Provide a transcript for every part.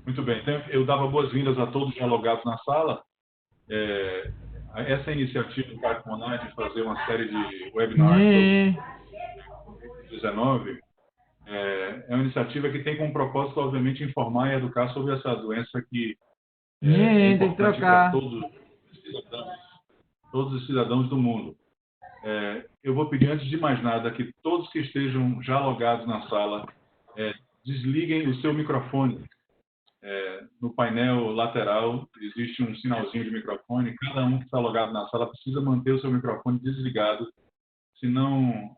Muito bem. Então, eu dava boas-vindas a todos dialogados na sala. Essa iniciativa do Carlos Monar de fazer uma série de webinars sobre Covid-19 é uma iniciativa que tem como propósito, obviamente, informar e educar sobre essa doença que é importante para todos os cidadãos do mundo. Eu vou pedir, antes de mais nada, que todos que estejam já logados na sala desliguem o seu microfone. No painel lateral existe um sinalzinho de microfone. Cada um que está logado na sala precisa manter o seu microfone desligado, senão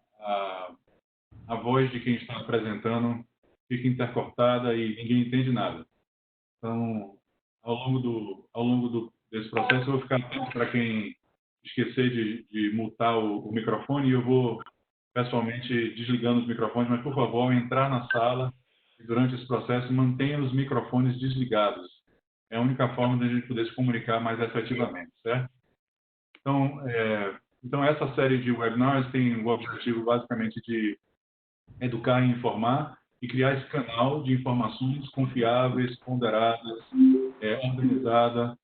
a voz de quem está apresentando fica intercortada e ninguém entende nada. Então, ao longo desse processo, eu vou ficar atento para quem esquecer de mutar o microfone, e eu vou pessoalmente desligando os microfones, mas, por favor, ao entrar na sala e durante esse processo, mantenha os microfones desligados. É a única forma de a gente poder se comunicar mais efetivamente, certo? Então, essa série de webinars tem o objetivo, basicamente, de educar e informar e criar esse canal de informações confiáveis, ponderadas, organizada,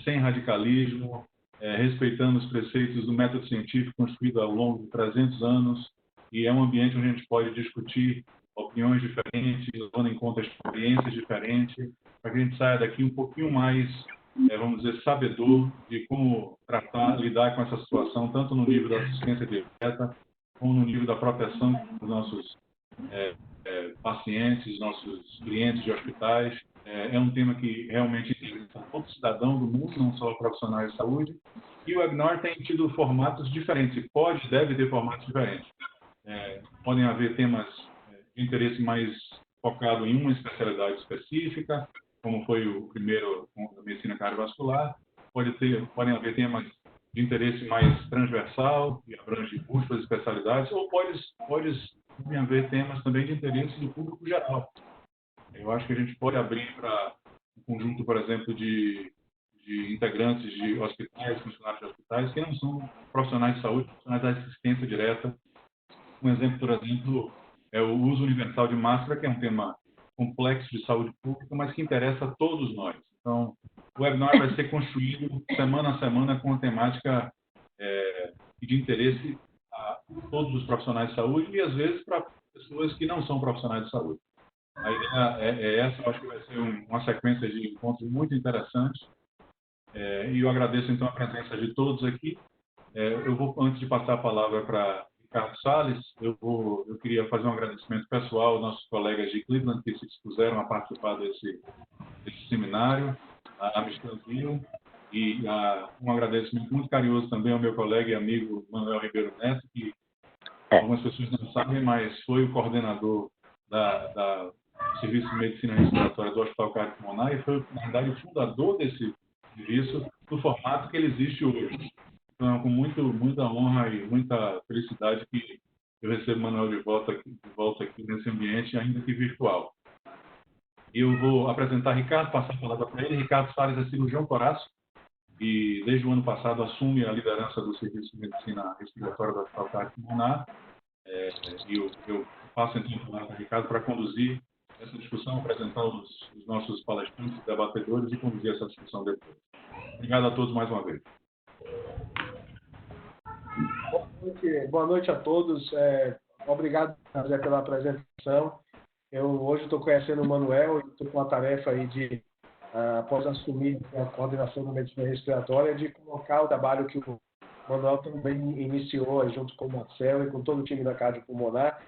sem radicalismo, respeitando os preceitos do método científico construído ao longo de 300 anos, e é um ambiente onde a gente pode discutir opiniões diferentes, levando em conta experiências diferentes, para que a gente saia daqui um pouquinho mais, vamos dizer, sabedor de como lidar com essa situação, tanto no nível da assistência direta, como no nível da proteção dos nossos pacientes, nossos clientes de hospitais. É um tema que realmente interessa todo cidadão do mundo, não só profissionais de saúde. E o webinar tem tido formatos diferentes, deve ter formatos diferentes. Podem haver temas de interesse mais focado em uma especialidade específica, como foi o primeiro da medicina cardiovascular. Podem haver temas de interesse mais transversal, que abrange múltiplas especialidades, ou podem haver temas também de interesse do público geral. Eu acho que a gente pode abrir para um conjunto, por exemplo, de integrantes de hospitais, funcionários de hospitais, que não são profissionais de saúde, profissionais da assistência direta. Um exemplo, por exemplo, é o uso universal de máscara, que é um tema complexo de saúde pública, mas que interessa a todos nós. Então, o webinar vai ser construído semana a semana com uma temática de interesse a todos os profissionais de saúde e, às vezes, para pessoas que não são profissionais de saúde. A ideia é essa, eu acho que vai ser uma sequência de encontros muito interessantes. E eu agradeço, então, a presença de todos aqui. Eu vou, antes de passar a palavra para Ricardo Salles, eu queria fazer um agradecimento pessoal aos nossos colegas de Cleveland que se dispuseram a participar desse seminário, a Michelle Hill, e um agradecimento muito carinhoso também ao meu colega e amigo Manuel Ribeiro Neto, que algumas pessoas não sabem, mas foi o coordenador do Serviço de Medicina Respiratória do Hospital Carlos Monar e foi, na verdade, o fundador desse serviço no formato que ele existe hoje. Então, com muita honra e muita felicidade que eu recebo o Manuel de volta aqui nesse ambiente, ainda que virtual. Eu vou apresentar Ricardo, passar a palavra para ele. Ricardo Salles é cirurgião torácico e, desde o ano passado, assume a liderança do Serviço de Medicina Respiratória do Hospital Carlos Monar. E eu passo, então, a palavra para Ricardo para conduzir essa discussão, apresentar os nossos palestrantes, debatedores e conduzir essa discussão depois. Obrigado a todos mais uma vez. Boa noite a todos. Obrigado, José, pela apresentação. Eu hoje estou conhecendo o Manuel e estou com a tarefa aí de, após assumir a coordenação da medicina respiratória, de colocar o trabalho que o Manuel também iniciou aí, junto com o Marcelo e com todo o time da Cardiopulmonar.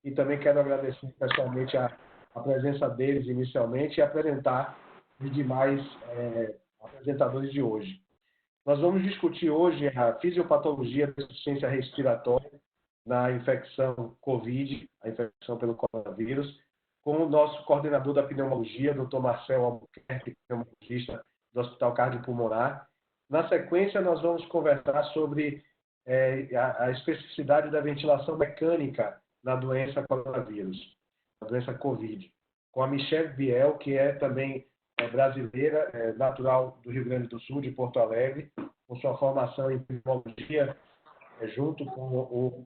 E também quero agradecer pessoalmente a presença deles inicialmente e apresentar os demais apresentadores de hoje. Nós vamos discutir hoje a fisiopatologia da insuficiência respiratória na infecção COVID, a infecção pelo coronavírus, com o nosso coordenador da pneumologia, Dr. Marcelo Albuquerque, pneumologista do Hospital Cardiopulmonar. Na sequência, nós vamos conversar sobre a especificidade da ventilação mecânica na doença coronavírus, na doença COVID, com a Michelle Biel, que é também brasileira, natural do Rio Grande do Sul, de Porto Alegre, com sua formação em pneumologia, junto com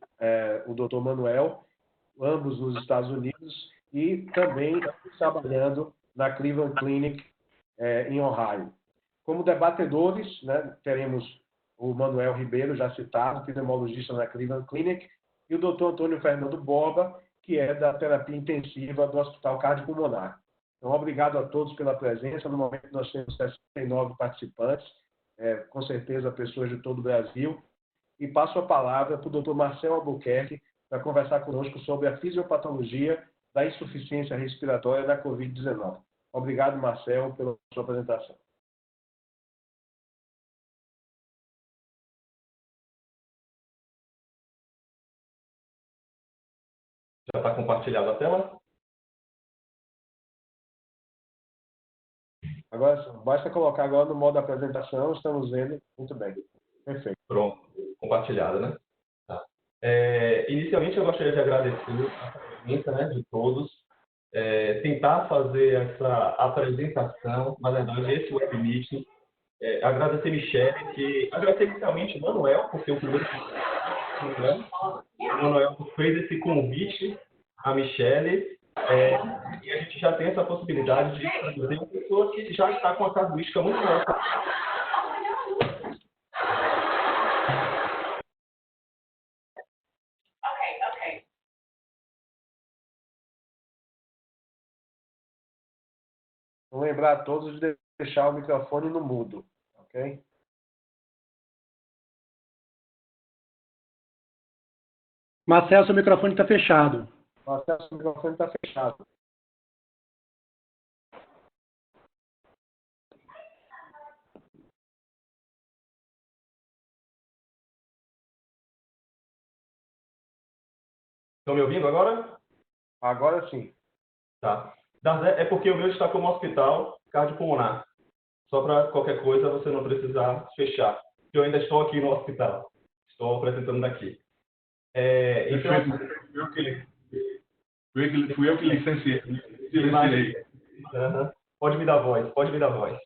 o Dr. Manuel, ambos nos Estados Unidos, e também trabalhando na Cleveland Clinic, em Ohio. Como debatedores, né, teremos o Manuel Ribeiro, já citado, pneumologista na Cleveland Clinic, e o Dr. Antônio Fernando Borba, que é da terapia intensiva do Hospital Cardiopulmonar. Então, obrigado a todos pela presença. No momento, nós temos 69 participantes, com certeza pessoas de todo o Brasil. E passo a palavra para o Dr. Marcel Albuquerque para conversar conosco sobre a fisiopatologia da insuficiência respiratória da Covid-19. Obrigado, Marcel, pela sua apresentação. Já está compartilhada a tela? Agora, basta colocar agora no modo apresentação, estamos vendo muito bem. Perfeito. Pronto, compartilhada, né? Tá. Inicialmente, eu gostaria de agradecer a presença, né, de todos, tentar fazer essa apresentação, na verdade, esse webmeeting, agradecer Michele, agradecer inicialmente o Manuel, porque o primeiro o Manuel fez esse convite a Michele, e a gente já tem essa possibilidade de trazer uma pessoa que já está com a casuística muito maior. Vou lembrar a todos de deixar o microfone no mudo, ok? Marcelo, seu microfone está fechado. Marcelo, seu microfone está fechado. Estão me ouvindo agora? Agora sim. Tá. É porque o meu está como hospital cardiopulmonar. Só para qualquer coisa você não precisar fechar. Eu ainda estou aqui no hospital. Estou apresentando daqui. Então, fui eu que licenciei. Pode me dar voz, pode me dar voz.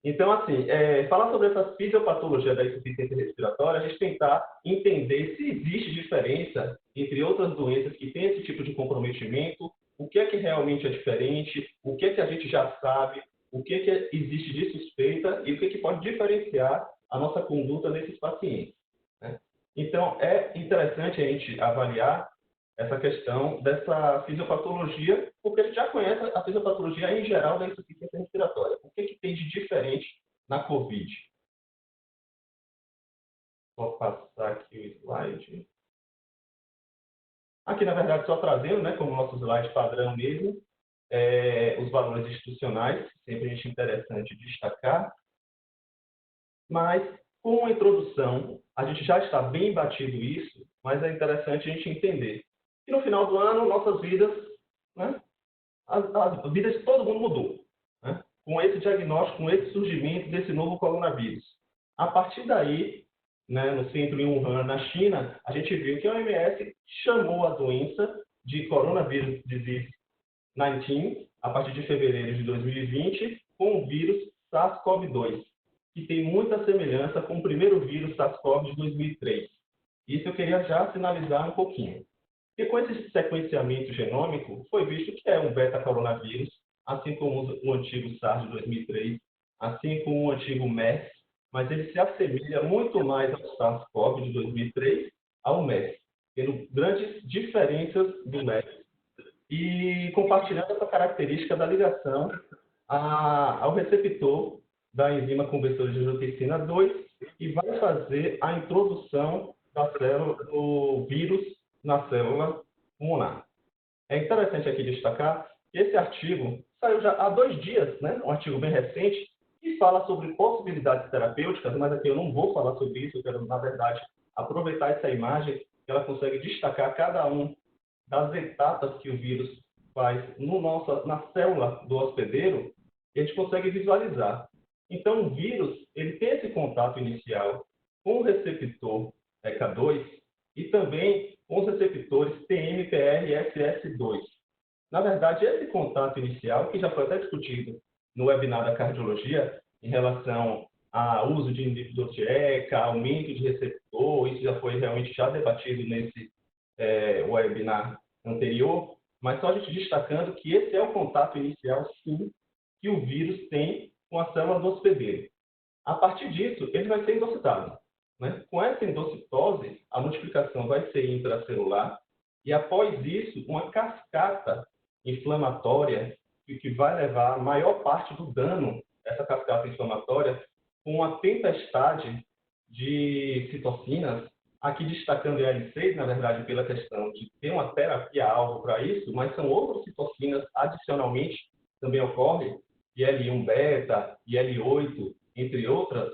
Então, assim, falar sobre essa fisiopatologia da insuficiência respiratória, a gente tentar entender se existe diferença entre outras doenças que têm esse tipo de comprometimento, o que é que realmente é diferente, o que é que a gente já sabe, o que é que existe de suspeita e o que é que pode diferenciar a nossa conduta nesses pacientes, né? Então, é interessante a gente avaliar essa questão dessa fisiopatologia, porque a gente já conhece a fisiopatologia em geral da insuficiência respiratória. O que é que tem de diferente na COVID? Vou passar aqui o slide. Aqui, na verdade, só trazendo, né, como nosso slide padrão mesmo, os valores institucionais, sempre a gente interessante destacar. Mas, com a introdução, a gente já está bem batido isso, mas é interessante a gente entender. E no final do ano, nossas vidas, né, as vidas de todo mundo mudou, né, com esse diagnóstico, com esse surgimento desse novo coronavírus. A partir daí, né, no centro em Wuhan, na China, a gente viu que a OMS chamou a doença de Coronavirus Disease 19, a partir de fevereiro de 2020, com o vírus SARS-CoV-2, que tem muita semelhança com o primeiro vírus SARS-CoV de 2003. Isso eu queria já sinalizar um pouquinho. E com esse sequenciamento genômico, foi visto que é um beta-coronavírus, assim como o antigo SARS de 2003, assim como o antigo MERS, mas ele se assemelha muito mais ao SARS-CoV de 2003, ao MERS, tendo grandes diferenças do MERS e compartilhando essa característica da ligação ao receptor da enzima conversora de angiotensina 2 e vai fazer a introdução da célula, do vírus na célula pulmonar. É interessante aqui destacar que esse artigo saiu já há 2 dias, né? Um artigo bem recente, que fala sobre possibilidades terapêuticas, mas aqui eu não vou falar sobre isso, eu quero, na verdade, aproveitar essa imagem, que ela consegue destacar cada um das etapas que o vírus faz na célula do hospedeiro, e a gente consegue visualizar. Então, o vírus ele tem esse contato inicial com o receptor ECA2 e também com os receptores TMPRSS2. Na verdade, esse contato inicial, que já foi até discutido no webinar da cardiologia, em relação ao uso de inibidor de ECA, aumento de receptor, isso já foi realmente já debatido nesse webinar anterior, mas só a gente destacando que esse é o contato inicial, sim, que o vírus tem com a célula do hospedeiro. A partir disso, ele vai ser endocitado, né? Com essa endocitose, a multiplicação vai ser intracelular e, após isso, uma cascata inflamatória que vai levar a maior parte do dano, essa cascata inflamatória, com uma tempestade de citocinas, aqui destacando a IL-6, na verdade, pela questão de ter uma terapia-alvo para isso, mas são outras citocinas adicionalmente também ocorrem, IL-1-beta, IL-8, entre outras,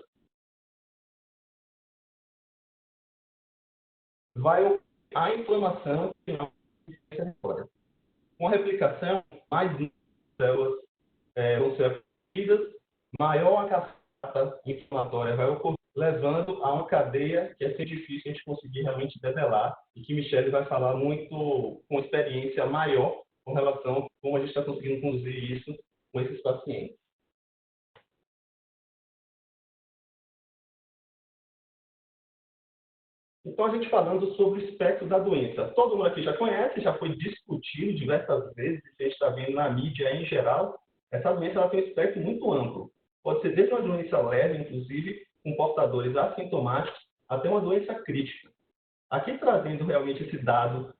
vai ocorrer a inflamação com a replicação, mais células vão ser atingidas, maior a cascata inflamatória vai ocorrer, levando a uma cadeia que é sempre difícil a gente conseguir realmente develar e que Michele vai falar muito com experiência maior com relação a como a gente está conseguindo conduzir isso com esses pacientes. Então, a gente falando sobre o espectro da doença. Todo mundo aqui já conhece, já foi discutido diversas vezes, a gente está vendo na mídia em geral, essa doença ela tem um espectro muito amplo. Pode ser desde uma doença leve, inclusive, com portadores assintomáticos, até uma doença crítica. Aqui trazendo realmente esse dado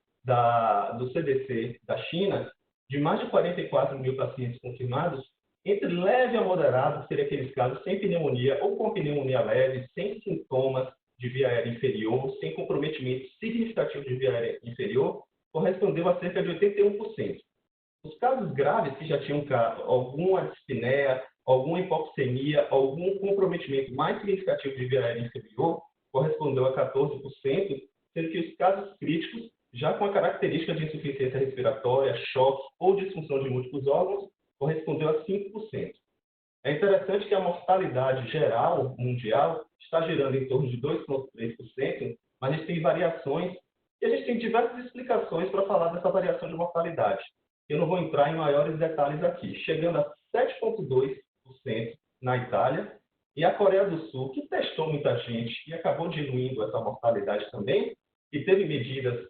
do CDC da China, de mais de 44 mil pacientes confirmados, entre leve a moderado, que seria aqueles casos sem pneumonia ou com pneumonia leve, sem sintomas de via aérea inferior, sem comprometimento significativo de via aérea inferior, correspondeu a cerca de 81%. Os casos graves, que já tinham alguma dispneia, alguma hipoxemia, algum comprometimento mais significativo de via aérea inferior, correspondeu a 14%, sendo que os casos críticos, já com a característica de insuficiência respiratória, choque ou disfunção de múltiplos órgãos, correspondeu a 5%. É interessante que a mortalidade geral mundial está girando em torno de 2,3%, mas a gente tem variações e a gente tem diversas explicações para falar dessa variação de mortalidade. Eu não vou entrar em maiores detalhes aqui, chegando a 7,2% na Itália e a Coreia do Sul, que testou muita gente e acabou diluindo essa mortalidade também, e teve medidas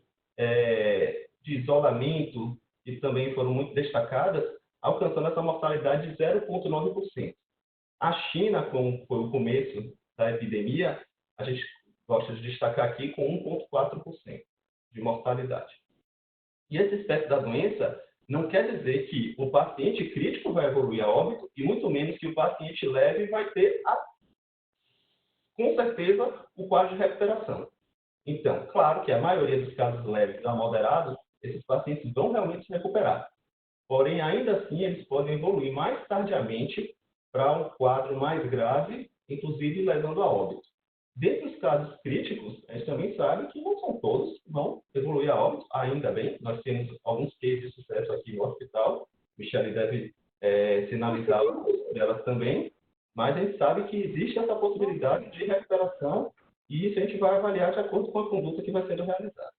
de isolamento que também foram muito destacadas, alcançando essa mortalidade de 0,9%. A China, como foi o começo da epidemia, a gente gosta de destacar aqui com 1,4% de mortalidade. E esse espectro da doença não quer dizer que o paciente crítico vai evoluir a óbito e muito menos que o paciente leve vai ter, com certeza, o quadro de recuperação. Então, claro que a maioria dos casos leves a moderados, esses pacientes vão realmente se recuperar. Porém, ainda assim, eles podem evoluir mais tardiamente para um quadro mais grave, inclusive levando a óbito. Dentre os casos críticos, a gente também sabe que não são todos que vão evoluir a óbito, ainda bem. Nós temos alguns cases de sucesso aqui no hospital, Michele deve sinalizar delas também, mas a gente sabe que existe essa possibilidade de recuperação e isso a gente vai avaliar de acordo com a conduta que vai sendo realizada.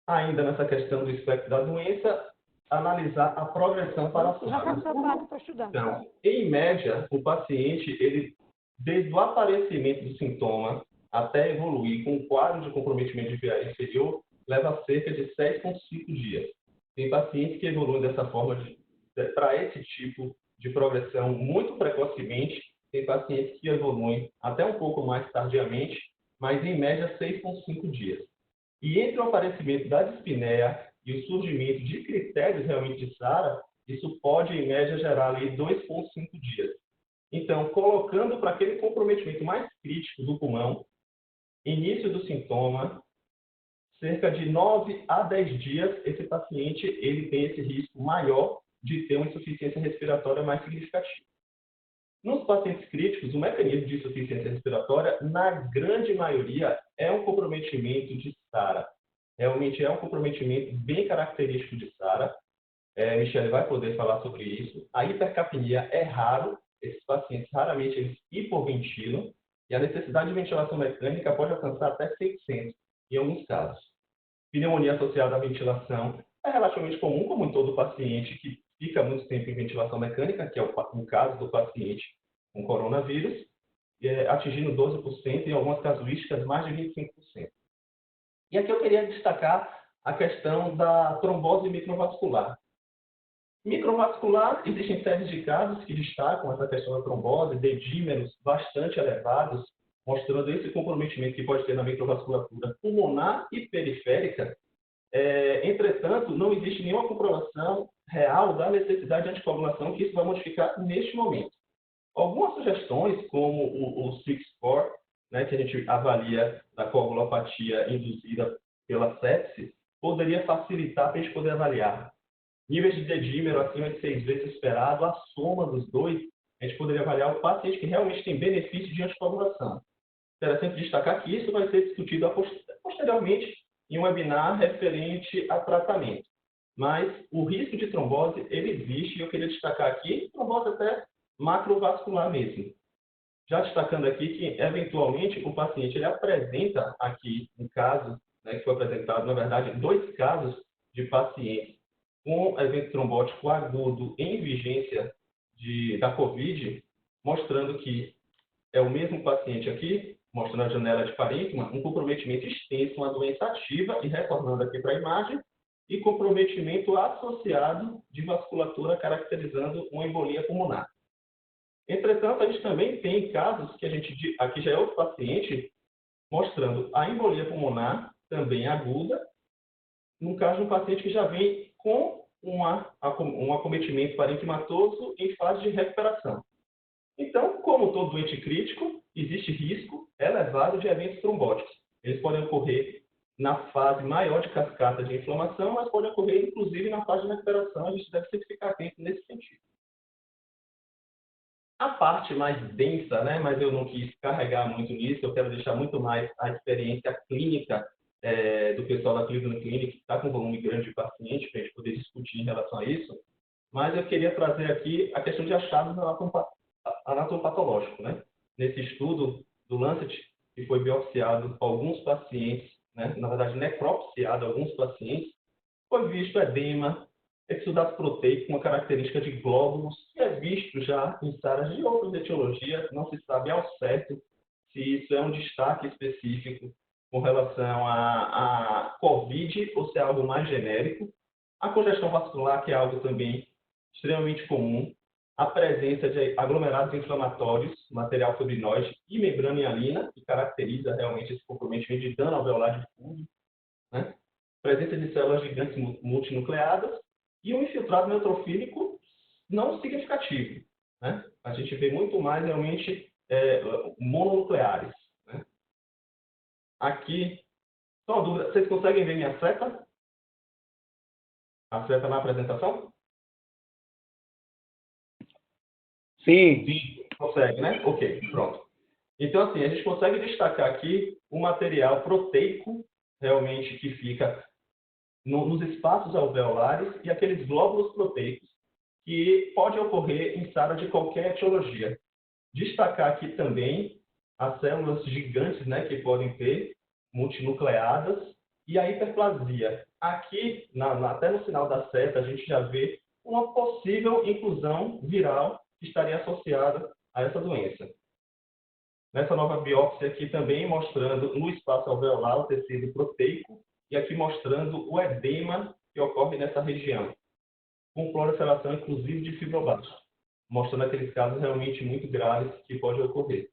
Ainda nessa questão do espectro da doença, analisar a progressão para a fase. Então, em média, o paciente, ele, desde o aparecimento do sintoma até evoluir com um quadro de comprometimento de via aérea inferior, leva cerca de 6,5 dias. Tem pacientes que evoluem dessa forma para esse tipo de progressão muito precocemente, tem pacientes que evoluem até um pouco mais tardiamente, mas em média 6,5 dias. E entre o aparecimento da dispneia e o surgimento de critérios realmente de SARA, isso pode, em média, gerar ali 2,5 dias. Então, colocando para aquele comprometimento mais crítico do pulmão, início do sintoma, cerca de 9 a 10 dias, esse paciente ele tem esse risco maior de ter uma insuficiência respiratória mais significativa. Nos pacientes críticos, o mecanismo de insuficiência respiratória, na grande maioria, é um comprometimento de SARA. Realmente é um comprometimento bem característico de SARA. Michele vai poder falar sobre isso. A hipercapnia é raro, esses pacientes raramente eles hipoventilam, e a necessidade de ventilação mecânica pode alcançar até 600 em alguns casos. Pneumonia associada à ventilação é relativamente comum, como em todo paciente que fica muito tempo em ventilação mecânica, que é o caso do paciente com coronavírus, atingindo 12%, em algumas casuísticas mais de 25%. E aqui eu queria destacar a questão da trombose microvascular. Microvascular, existem séries de casos que destacam essa questão da trombose, dedímeros bastante elevados, mostrando esse comprometimento que pode ter na microvasculatura pulmonar e periférica. Entretanto, não existe nenhuma comprovação real da necessidade de anticoagulação que isso vai modificar neste momento. Algumas sugestões, como o 6-score, né, que a gente avalia da coagulopatia induzida pela sepse, poderia facilitar para a gente poder avaliar níveis de dedímero acima de 6 vezes o esperado, a soma dos dois, a gente poderia avaliar o paciente que realmente tem benefício de anticoagulação. Interessante destacar que isso vai ser discutido posteriormente em um webinar referente a tratamento. Mas o risco de trombose, ele existe, e eu queria destacar aqui, trombose até macrovascular mesmo. Já destacando aqui que, eventualmente, o paciente ele apresenta aqui um caso, né, que foi apresentado, na verdade, 2 casos de pacientes com evento trombótico agudo em vigência da COVID, mostrando que é o mesmo paciente aqui, mostrando a janela de parênquima, um comprometimento extenso, uma doença ativa, e retornando aqui para a imagem, e comprometimento associado de vasculatura caracterizando uma embolia pulmonar. Entretanto, a gente também tem casos que aqui já é outro paciente, mostrando a embolia pulmonar também aguda, no caso de um paciente que já vem com um acometimento parenquimatoso em fase de recuperação. Então, como todo doente crítico, existe risco elevado de eventos trombóticos. Eles podem ocorrer na fase maior de cascata de inflamação, mas podem ocorrer, inclusive, na fase de recuperação. A gente deve sempre ficar atento nesse sentido. A parte mais densa, né, mas eu não quis carregar muito nisso, eu quero deixar muito mais a experiência clínica do pessoal da Cleveland Clinic, que está com um volume grande de pacientes, para a gente poder discutir em relação a isso. Mas eu queria trazer aqui a questão de achados anatomopatológicos, né? Nesse estudo do Lancet, que foi biopsiado alguns pacientes, né, na verdade necropsiado alguns pacientes, foi visto edema, exudato proteico com uma característica de glóbulos, que é visto já em saras de outras etiologias, não se sabe ao certo se isso é um destaque específico com relação a COVID ou se é algo mais genérico. A congestão vascular, que é algo também extremamente comum, a presença de aglomerados inflamatórios, material fibrinoide e membrana hialina, que caracteriza realmente esse comprometimento de dano alveolar difuso, né? Presença de células gigantes multinucleadas e um infiltrado neutrofílico não significativo, né? A gente vê muito mais realmente mononucleares, né? Aqui, só uma dúvida, vocês conseguem ver minha seta? A seta na apresentação? Sim. Sim, consegue, né? Ok, pronto. Então, assim, a gente consegue destacar aqui o material proteico, realmente, que fica nos espaços alveolares e aqueles glóbulos proteicos que pode ocorrer em sara de qualquer etiologia. Destacar aqui também as células gigantes, né, que podem ter multinucleadas e a hiperplasia. Aqui, até no final da seta, a gente já vê uma possível inclusão viral que estaria associada a essa doença. Nessa nova biópsia aqui também mostrando no espaço alveolar o tecido proteico e aqui mostrando o edema que ocorre nessa região, com proliferação inclusive de fibroblastos, mostrando aqueles casos realmente muito graves que podem ocorrer.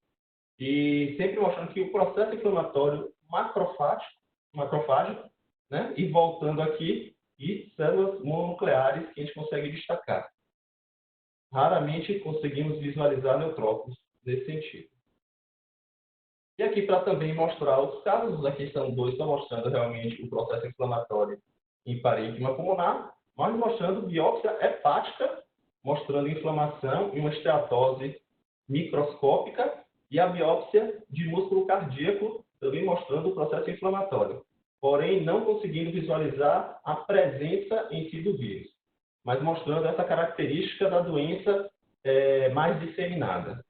E sempre mostrando que o processo inflamatório macrofágico, né, e voltando aqui, e células mononucleares que a gente consegue destacar. Raramente conseguimos visualizar neutrófilos nesse sentido. E aqui para também mostrar os casos, aqui são 2, estão mostrando realmente o processo inflamatório em parênquima pulmonar, mas mostrando biópsia hepática, mostrando inflamação e uma esteatose microscópica, e a biópsia de músculo cardíaco, também mostrando o processo inflamatório, porém não conseguindo visualizar a presença em si do vírus, mas mostrando essa característica da doença mais disseminada.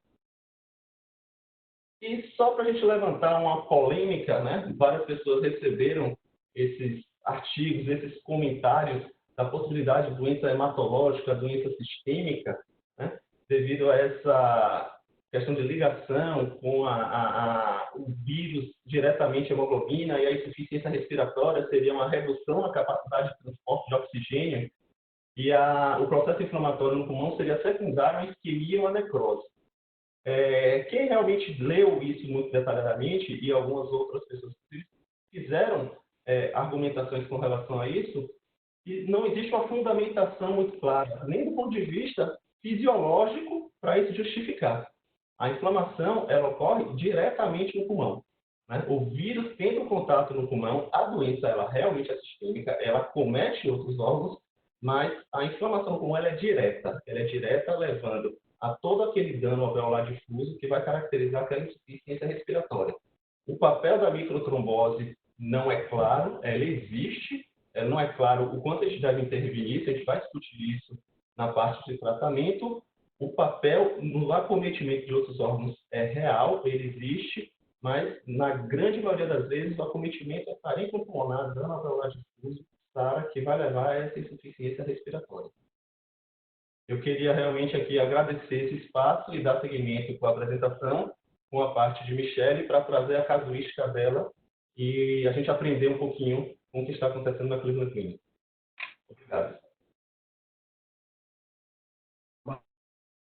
E só para a gente levantar uma polêmica, né? Várias pessoas receberam esses artigos, esses comentários da possibilidade de doença hematológica, doença sistêmica, né? Devido a questão de ligação com o vírus diretamente à hemoglobina, e a insuficiência respiratória seria uma redução na capacidade de transporte de oxigênio, e o processo inflamatório no pulmão seria secundário à isquemia ou à necrose. Quem realmente leu isso muito detalhadamente, e algumas outras pessoas fizeram argumentações com relação a isso, e não existe uma fundamentação muito clara, nem do ponto de vista fisiológico, para isso justificar. A inflamação, ela ocorre diretamente no pulmão, né? O vírus tendo contato no pulmão, a doença, ela realmente é sistêmica, ela comete outros órgãos, mas a inflamação no pulmão, ela é direta levando a todo aquele dano alveolar difuso que vai caracterizar aquela insuficiência respiratória. O papel da microtrombose não é claro, ela existe, não é claro o quanto a gente deve intervir nisso, a gente vai discutir isso na parte de tratamento. O papel no acometimento de outros órgãos é real, ele existe, mas na grande maioria das vezes o acometimento é parênquima pulmonar, dano alveolar difuso, que vai levar a essa insuficiência respiratória. Eu queria realmente aqui agradecer esse espaço e dar seguimento com a apresentação, com a parte de Michele, para trazer a casuística dela e a gente aprender um pouquinho com o que está acontecendo na Cleveland Clinic. Obrigado.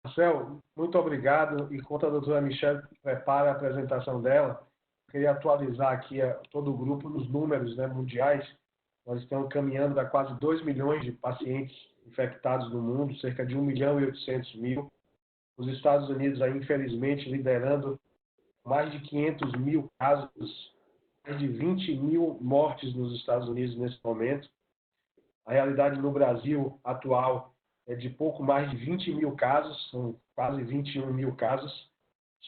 Marcel, muito obrigado. Enquanto a doutora Michele prepara a apresentação dela, queria atualizar aqui todo o grupo nos números, né, mundiais. Nós estamos caminhando a quase 2 milhões de pacientes infectados no mundo, cerca de 1.800.000. Os Estados Unidos, aí, infelizmente, liderando mais de 500.000 casos, mais de 20.000 mortes nos Estados Unidos nesse momento. A realidade no Brasil atual é de pouco mais de 20.000 casos, são quase 21.000 casos,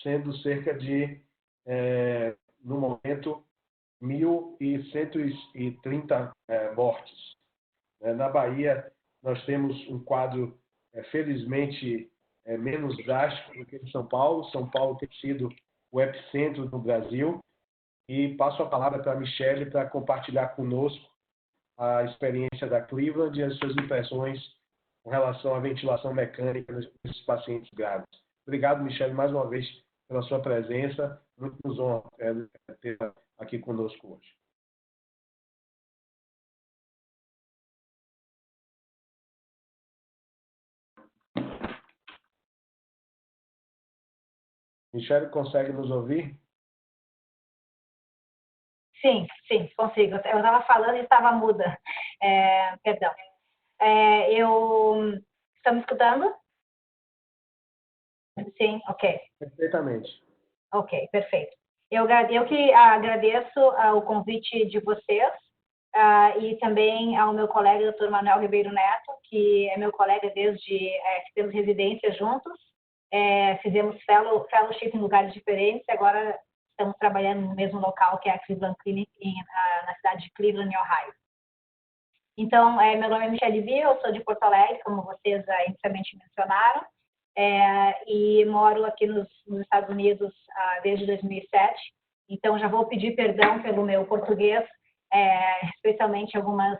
sendo cerca de, no momento, 1.130 mortes. Na Bahia, nós temos um quadro, felizmente, menos drástico do que em São Paulo. São Paulo tem sido o epicentro do Brasil. E passo a palavra para a Michele para compartilhar conosco a experiência da Cleveland e as suas impressões com relação à ventilação mecânica nesses pacientes graves. Obrigado, Michele, mais uma vez pela sua presença. Muito nos honra ter aqui conosco hoje. Michele, consegue nos ouvir? Sim, consigo. Eu estava falando e estava muda. Perdão. Estão me escutando? Sim, ok. Perfeitamente. Ok, perfeito. Eu que agradeço o convite de vocês e também ao meu colega, Dr. Manuel Ribeiro Neto, que é meu colega desde que temos residência juntos. Fizemos fellowship em lugares diferentes, agora estamos trabalhando no mesmo local, que é a Cleveland Clinic, na cidade de Cleveland, Ohio. Então, meu nome é Michele Bia, eu sou de Porto Alegre, como vocês inicialmente mencionaram, e moro aqui nos Estados Unidos desde 2007. Então, já vou pedir perdão pelo meu português, especialmente algumas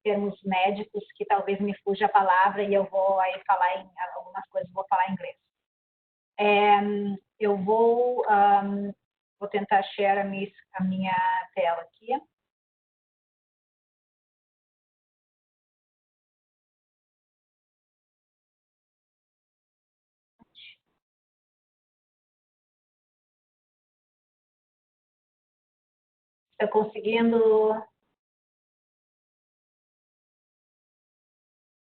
termos médicos que talvez me fuja a palavra e eu vou aí falar em algumas coisas, vou falar em inglês. Eu vou tentar share a minha tela aqui. Está conseguindo?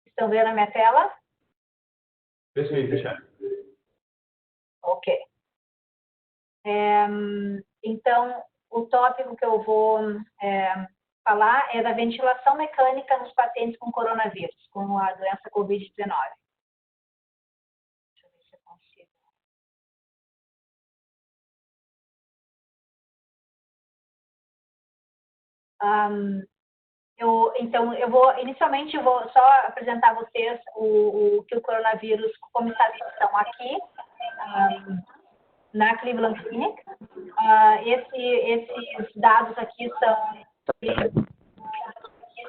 Estão vendo a minha tela? Perfeito, Michele. Ok. Então, o tópico que eu vou falar é da ventilação mecânica nos pacientes com coronavírus, com a doença Covid-19. Deixa eu ver se eu consigo. Inicialmente, eu vou só apresentar a vocês o que o coronavírus, como está a situação aqui, na Cleveland Clinic. Esses dados aqui são...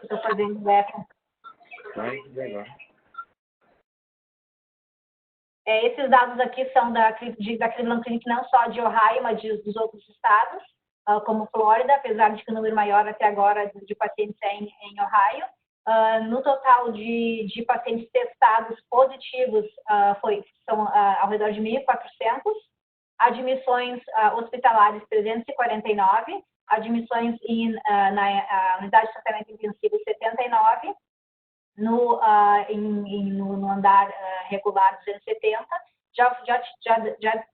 Estou fazendo eco. Esses dados aqui são da Cleveland Clinic, não só de Ohio, mas dos outros estados, como Flórida, apesar de que o número maior até agora de pacientes é em Ohio. No total de pacientes testados positivos, são ao redor de 1.400, admissões hospitalares 349, admissões na unidade de tratamento intensivo 79, no andar regular 270, já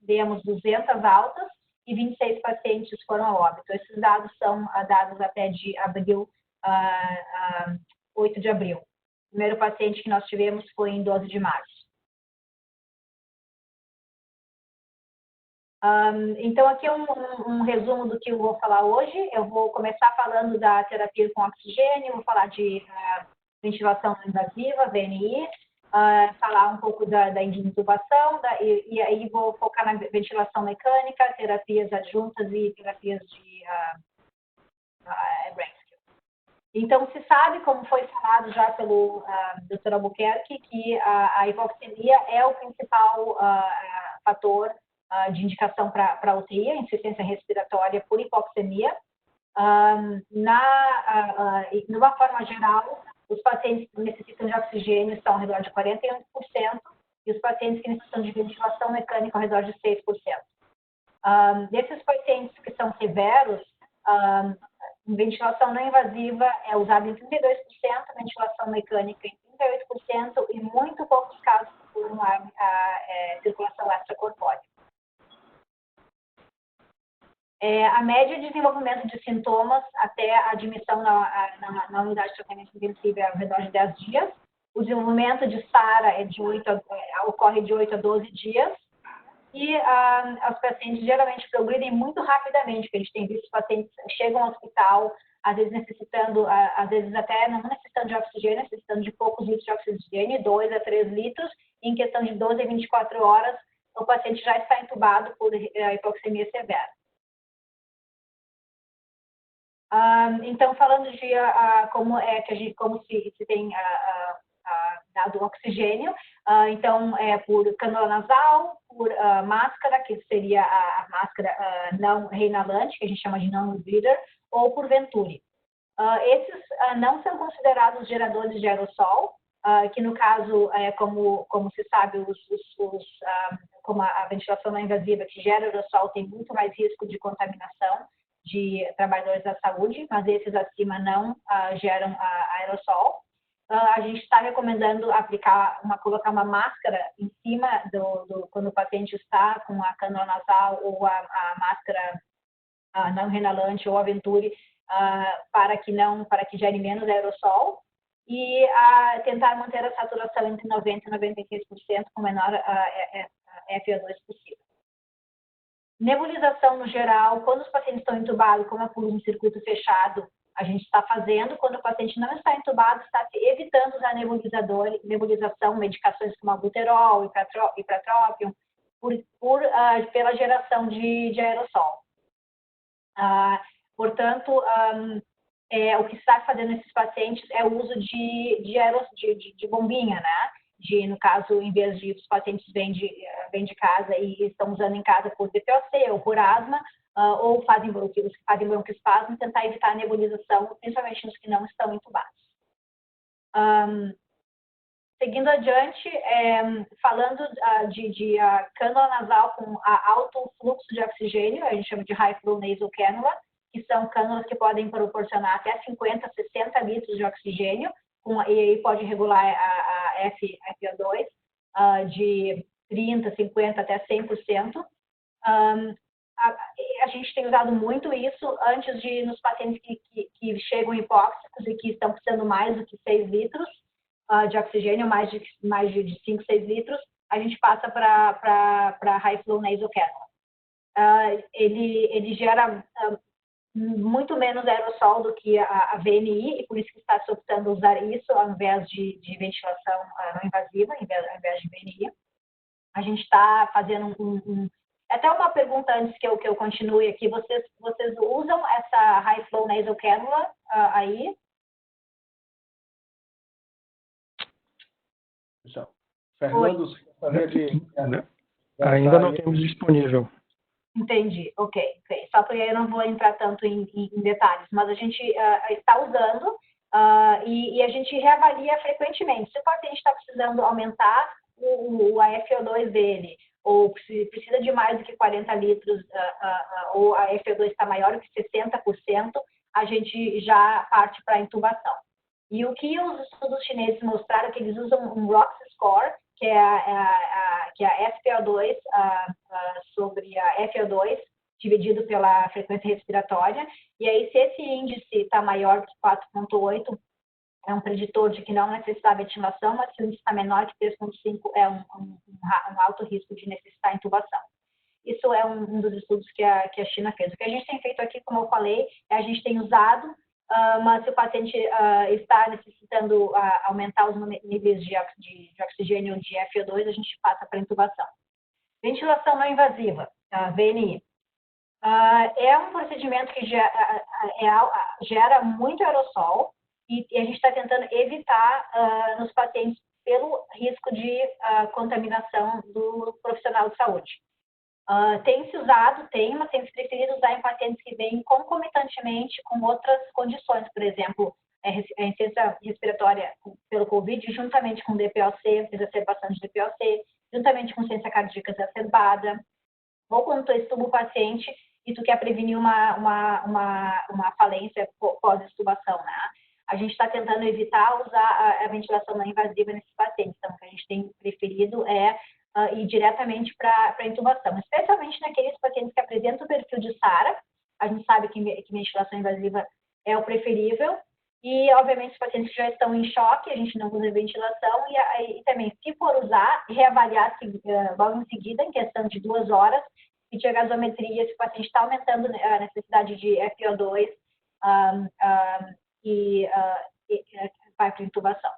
demos 200 altas e 26 pacientes foram a óbito. Esses dados são dados até de abril, 8 de abril. O primeiro paciente que nós tivemos foi em 12 de março. Então, aqui é um resumo do que eu vou falar hoje. Eu vou começar falando da terapia com oxigênio, vou falar de ventilação não invasiva, VNI, falar um pouco da intubação, e aí vou focar na ventilação mecânica, terapias adjuntas e terapias de rescue. Então, se sabe, como foi falado já pelo Dr. Albuquerque, que a hipoxemia é o principal fator de indicação para UTI, insuficiência respiratória por hipoxemia. De uma forma geral, os pacientes que necessitam de oxigênio estão ao redor de 41%, e os pacientes que necessitam de ventilação mecânica ao redor de 6%. Desses pacientes que são severos, ventilação não invasiva é usada em 32%, ventilação mecânica em 38% e muito poucos casos por uma circulação extracorpórea. A média de desenvolvimento de sintomas até a admissão na unidade de tratamento intensivo é ao redor de 10 dias. O desenvolvimento de SARA ocorre de 8 a 12 dias. E os pacientes geralmente progridem muito rapidamente, porque a gente tem visto pacientes chegam ao hospital, às vezes necessitando, às vezes até não necessitando de oxigênio, necessitando de poucos litros de oxigênio, 2 a 3 litros, e em questão de 12 a 24 horas, o paciente já está entubado por hipoxemia severa. Então, falando de como se tem dado oxigênio, então por canula nasal, por máscara, que seria a máscara não reinalante, que a gente chama de non-breather, ou por Venturi. Esses não são considerados geradores de aerossol, que no caso, como se sabe, como a ventilação não invasiva que gera aerossol tem muito mais risco de contaminação de trabalhadores da saúde, mas esses acima não geram aerossol. A gente está recomendando colocar uma máscara em cima quando o paciente está com a canula nasal ou a máscara não renalante ou a Venturi, para que gere menos aerossol, e tentar manter a saturação entre 90% e 96% com menor FO2 possível. Nebulização, no geral, quando os pacientes estão entubados, como é por um circuito fechado, a gente está fazendo. Quando o paciente não está entubado, está evitando usar nebulização, medicações como albuterol, ipratrópium, pela geração de aerossol. Portanto, o que se está fazendo nesses pacientes é o uso de bombinha, né? No caso, em vez de os pacientes vêm de casa e estão usando em casa por DPOC ou por asma, ou fazem broncoespasmo, tentar evitar a nebulização, principalmente nos que não estão entubados. Seguindo adiante, falando de cânula nasal com alto fluxo de oxigênio, a gente chama de high flow nasal cannula, que são cânulas que podem proporcionar até 50, 60 litros de oxigênio, e aí pode regular a FO2 de 30, 50 até 100%. A gente tem usado muito isso antes nos pacientes que chegam hipóxicos e que estão precisando mais do que 6 litros de oxigênio, mais de 5, 6 litros, a gente passa para high flow nasal cannula. Ele gera muito menos aerossol do que a VNI, e por isso que está se optando usar isso ao invés de ventilação não invasiva, ao invés de VNI. A gente está fazendo até uma pergunta antes que eu continue aqui. Vocês usam essa high flow nasal cannula aí? Fernando, Ainda não temos disponível. Entendi, ok. Só porque eu não vou entrar tanto em detalhes, mas a gente está usando e a gente reavalia frequentemente. Se o paciente está precisando aumentar a FO2 dele, ou se precisa de mais do que 40 litros, ou a FO2 está maior do que 60%, a gente já parte para a intubação. E o que os estudos chineses mostraram é que eles usam um ROX score, que é a FPO2 sobre a FO2, dividido pela frequência respiratória. E aí, se esse índice está maior que 4,8, é um preditor de que não necessita ventilação, mas se o índice está menor que 3,5, é um alto risco de necessitar intubação. Isso é um dos estudos que a China fez. O que a gente tem feito aqui, como eu falei, a gente tem usado, mas se o paciente está necessitando aumentar os níveis de oxigênio de FO2, a gente passa para intubação. Ventilação não invasiva, VNI. É um procedimento que gera muito aerossol e a gente está tentando evitar nos pacientes pelo risco de contaminação do profissional de saúde. Tem se usado, mas tem se preferido usar em pacientes que vêm concomitantemente com outras condições, por exemplo, a insuficiência respiratória pelo COVID, juntamente com DPOC, exacerbação de DPOC, juntamente com insuficiência cardíaca exacerbada, ou quando tu estuba o paciente e tu quer prevenir uma falência pós-extubação, né? A gente está tentando evitar usar a ventilação não invasiva nesses pacientes. Então, o que a gente tem preferido é ir diretamente para a intubação, especialmente naqueles pacientes que apresentam o perfil de SARA. A gente sabe que ventilação invasiva é o preferível. E, obviamente, os pacientes que já estão em choque, a gente não usa ventilação. E também, se for usar, reavaliar logo em seguida, em questão de 2 horas, pedir a gasometria, se o paciente está aumentando a necessidade de FO2 e vai para a intubação.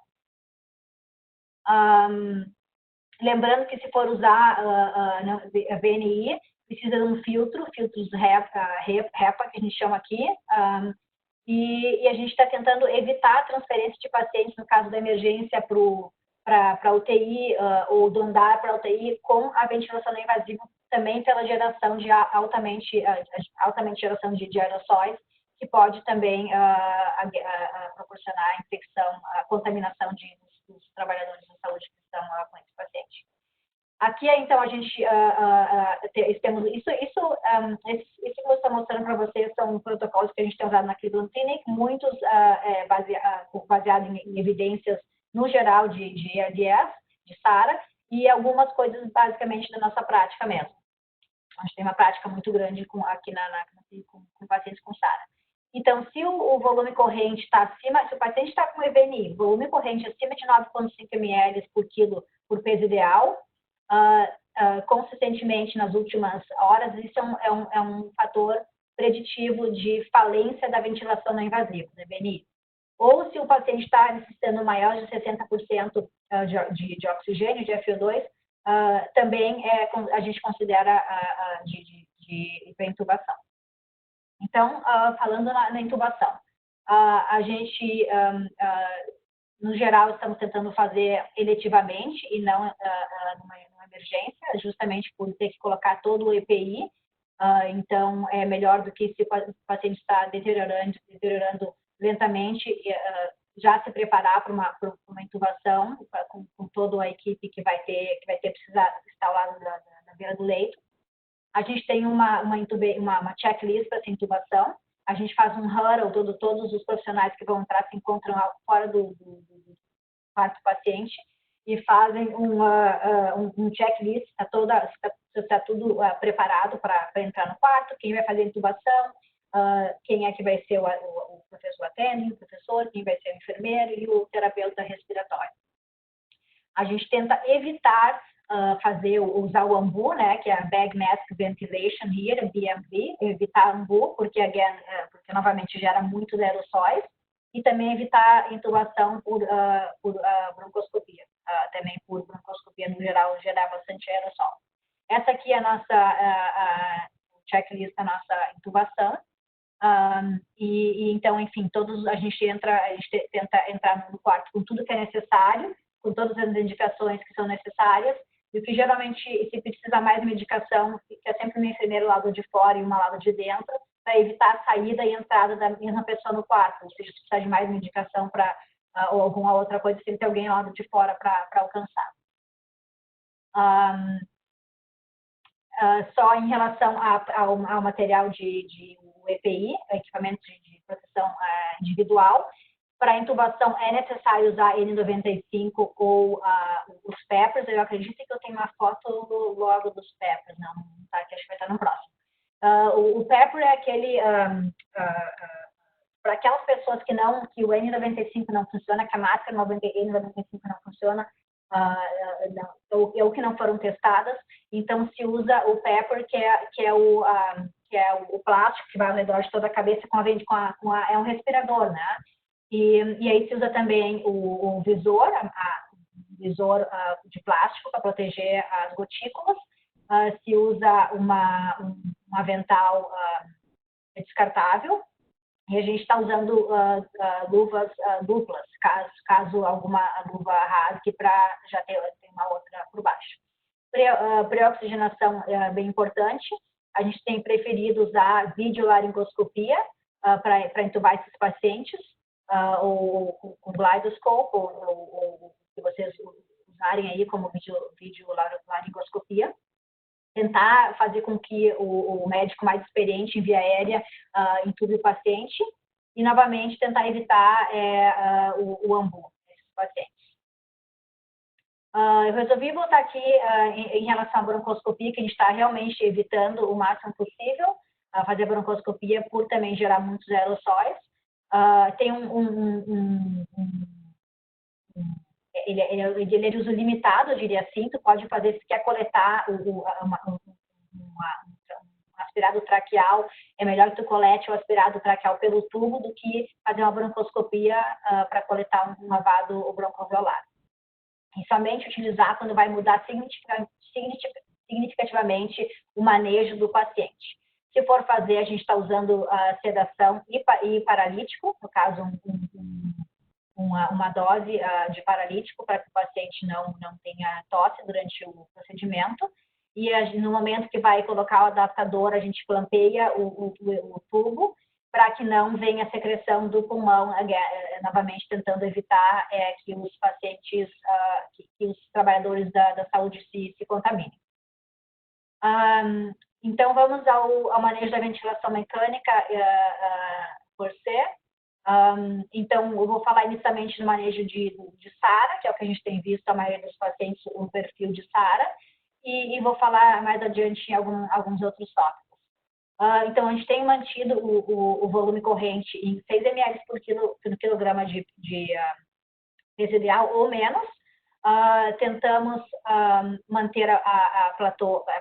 Lembrando que se for usar a VNI, precisa de um filtros HEPA, que a gente chama aqui, e a gente está tentando evitar a transferência de pacientes, no caso da emergência, para a UTI ou do andar para a UTI com a ventilação não invasiva, também pela geração de altamente geração de aerossóis, que pode também proporcionar infecção, a contaminação dos trabalhadores da saúde que estão com esse paciente. Aqui, então, a gente temos isso que eu estou mostrando para vocês são protocolos que a gente tem usado na Cleveland Clinic, muitos baseados em evidências, no geral, de ERDS, de SARA, e algumas coisas, basicamente, da nossa prática mesmo. A gente tem uma prática muito grande aqui com pacientes com SARA. Então, se o volume corrente está acima, se o paciente está com EVNI, volume corrente acima de 9,5 ml por quilo por peso ideal, consistentemente nas últimas horas, isso é um fator preditivo de falência da ventilação não invasiva, do EVNI. Ou se o paciente está necessitando maior de 60% de oxigênio, de FO2, também a gente considera de intubação. Então, falando na intubação, a gente, no geral, estamos tentando fazer eletivamente e não numa emergência, justamente por ter que colocar todo o EPI. Então, é melhor do que se o paciente está deteriorando lentamente, já se preparar para uma intubação com toda a equipe que vai precisar estar lá na beira do leito. A gente tem uma checklist para essa intubação. A gente faz um huddle, todos os profissionais que vão entrar se encontram fora do quarto do paciente e fazem um checklist, está tudo preparado para entrar no quarto, quem vai fazer a intubação, quem é que vai ser o professor attending, o professor, quem vai ser o enfermeiro e o terapeuta respiratório. A gente tenta evitar usar o AMBU, né, que é a Bag Mask Ventilation here, BMV, evitar AMBU, porque novamente gera muitos aerossóis, e também evitar intubação por broncoscopia. Também por broncoscopia, no geral, gera bastante aerossol. Essa aqui é a nossa checklist da nossa intubação. Então, enfim, a gente tenta entrar no quarto com tudo que é necessário, com todas as indicações que são necessárias, E o que geralmente, se precisa mais medicação, fica sempre uma enfermeira do lado de fora e uma lado de dentro, para evitar a saída e entrada da mesma pessoa no quarto. Ou seja, se precisar de mais medicação ou alguma outra coisa, sempre tem alguém ao lado de fora para alcançar. Só em relação ao material de EPI, equipamento de proteção individual, para intubação é necessário usar N95 ou os peppers. Eu acredito que eu tenho uma foto logo dos peppers, não tá, que acho que vai estar no próximo. O pepper é aquele para aquelas pessoas que o N95 não funciona, que a máscara N95 não funciona, ou que não foram testadas, então se usa o pepper, que é o plástico que vai ao redor de toda a cabeça, é um respirador, né? E aí se usa também o visor, visor de plástico para proteger as gotículas, se usa um avental descartável, e a gente está usando luvas duplas, caso alguma luva rasgue, para já ter uma outra por baixo. Pré-oxigenação é bem importante. A gente tem preferido usar videolaringoscopia para intubar esses pacientes, ou com glidoscope, ou que vocês usarem aí como videolaringoscopia. Tentar fazer com que o médico mais experiente em via aérea intube o paciente e, novamente, tentar evitar o ambu desses pacientes. Eu resolvi voltar aqui em relação à broncoscopia, que a gente está realmente evitando o máximo possível fazer a broncoscopia por também gerar muitos aerossóis. Tem ele é de uso limitado, eu diria assim. Tu pode fazer, se quer coletar um aspirado traqueal, é melhor que tu colete o aspirado traqueal pelo tubo do que fazer uma broncoscopia para coletar um lavado broncoalveolar. E somente utilizar quando vai mudar significativamente o manejo do paciente. Se for fazer, a gente está usando sedação e paralítico, no caso, uma dose de paralítico para que o paciente não tenha tosse durante o procedimento. E no momento que vai colocar o adaptador, a gente clampeia o tubo para que não venha a secreção do pulmão, novamente tentando evitar que os pacientes, que os trabalhadores da saúde se contaminem. Então, vamos ao manejo da ventilação mecânica por ser. Então, eu vou falar inicialmente do manejo de SARA, que é o que a gente tem visto a maioria dos pacientes, o perfil de SARA, e vou falar mais adiante em alguns outros tópicos. Então, a gente tem mantido o volume corrente em 6 ml por quilograma de residual ou menos. Tentamos manter a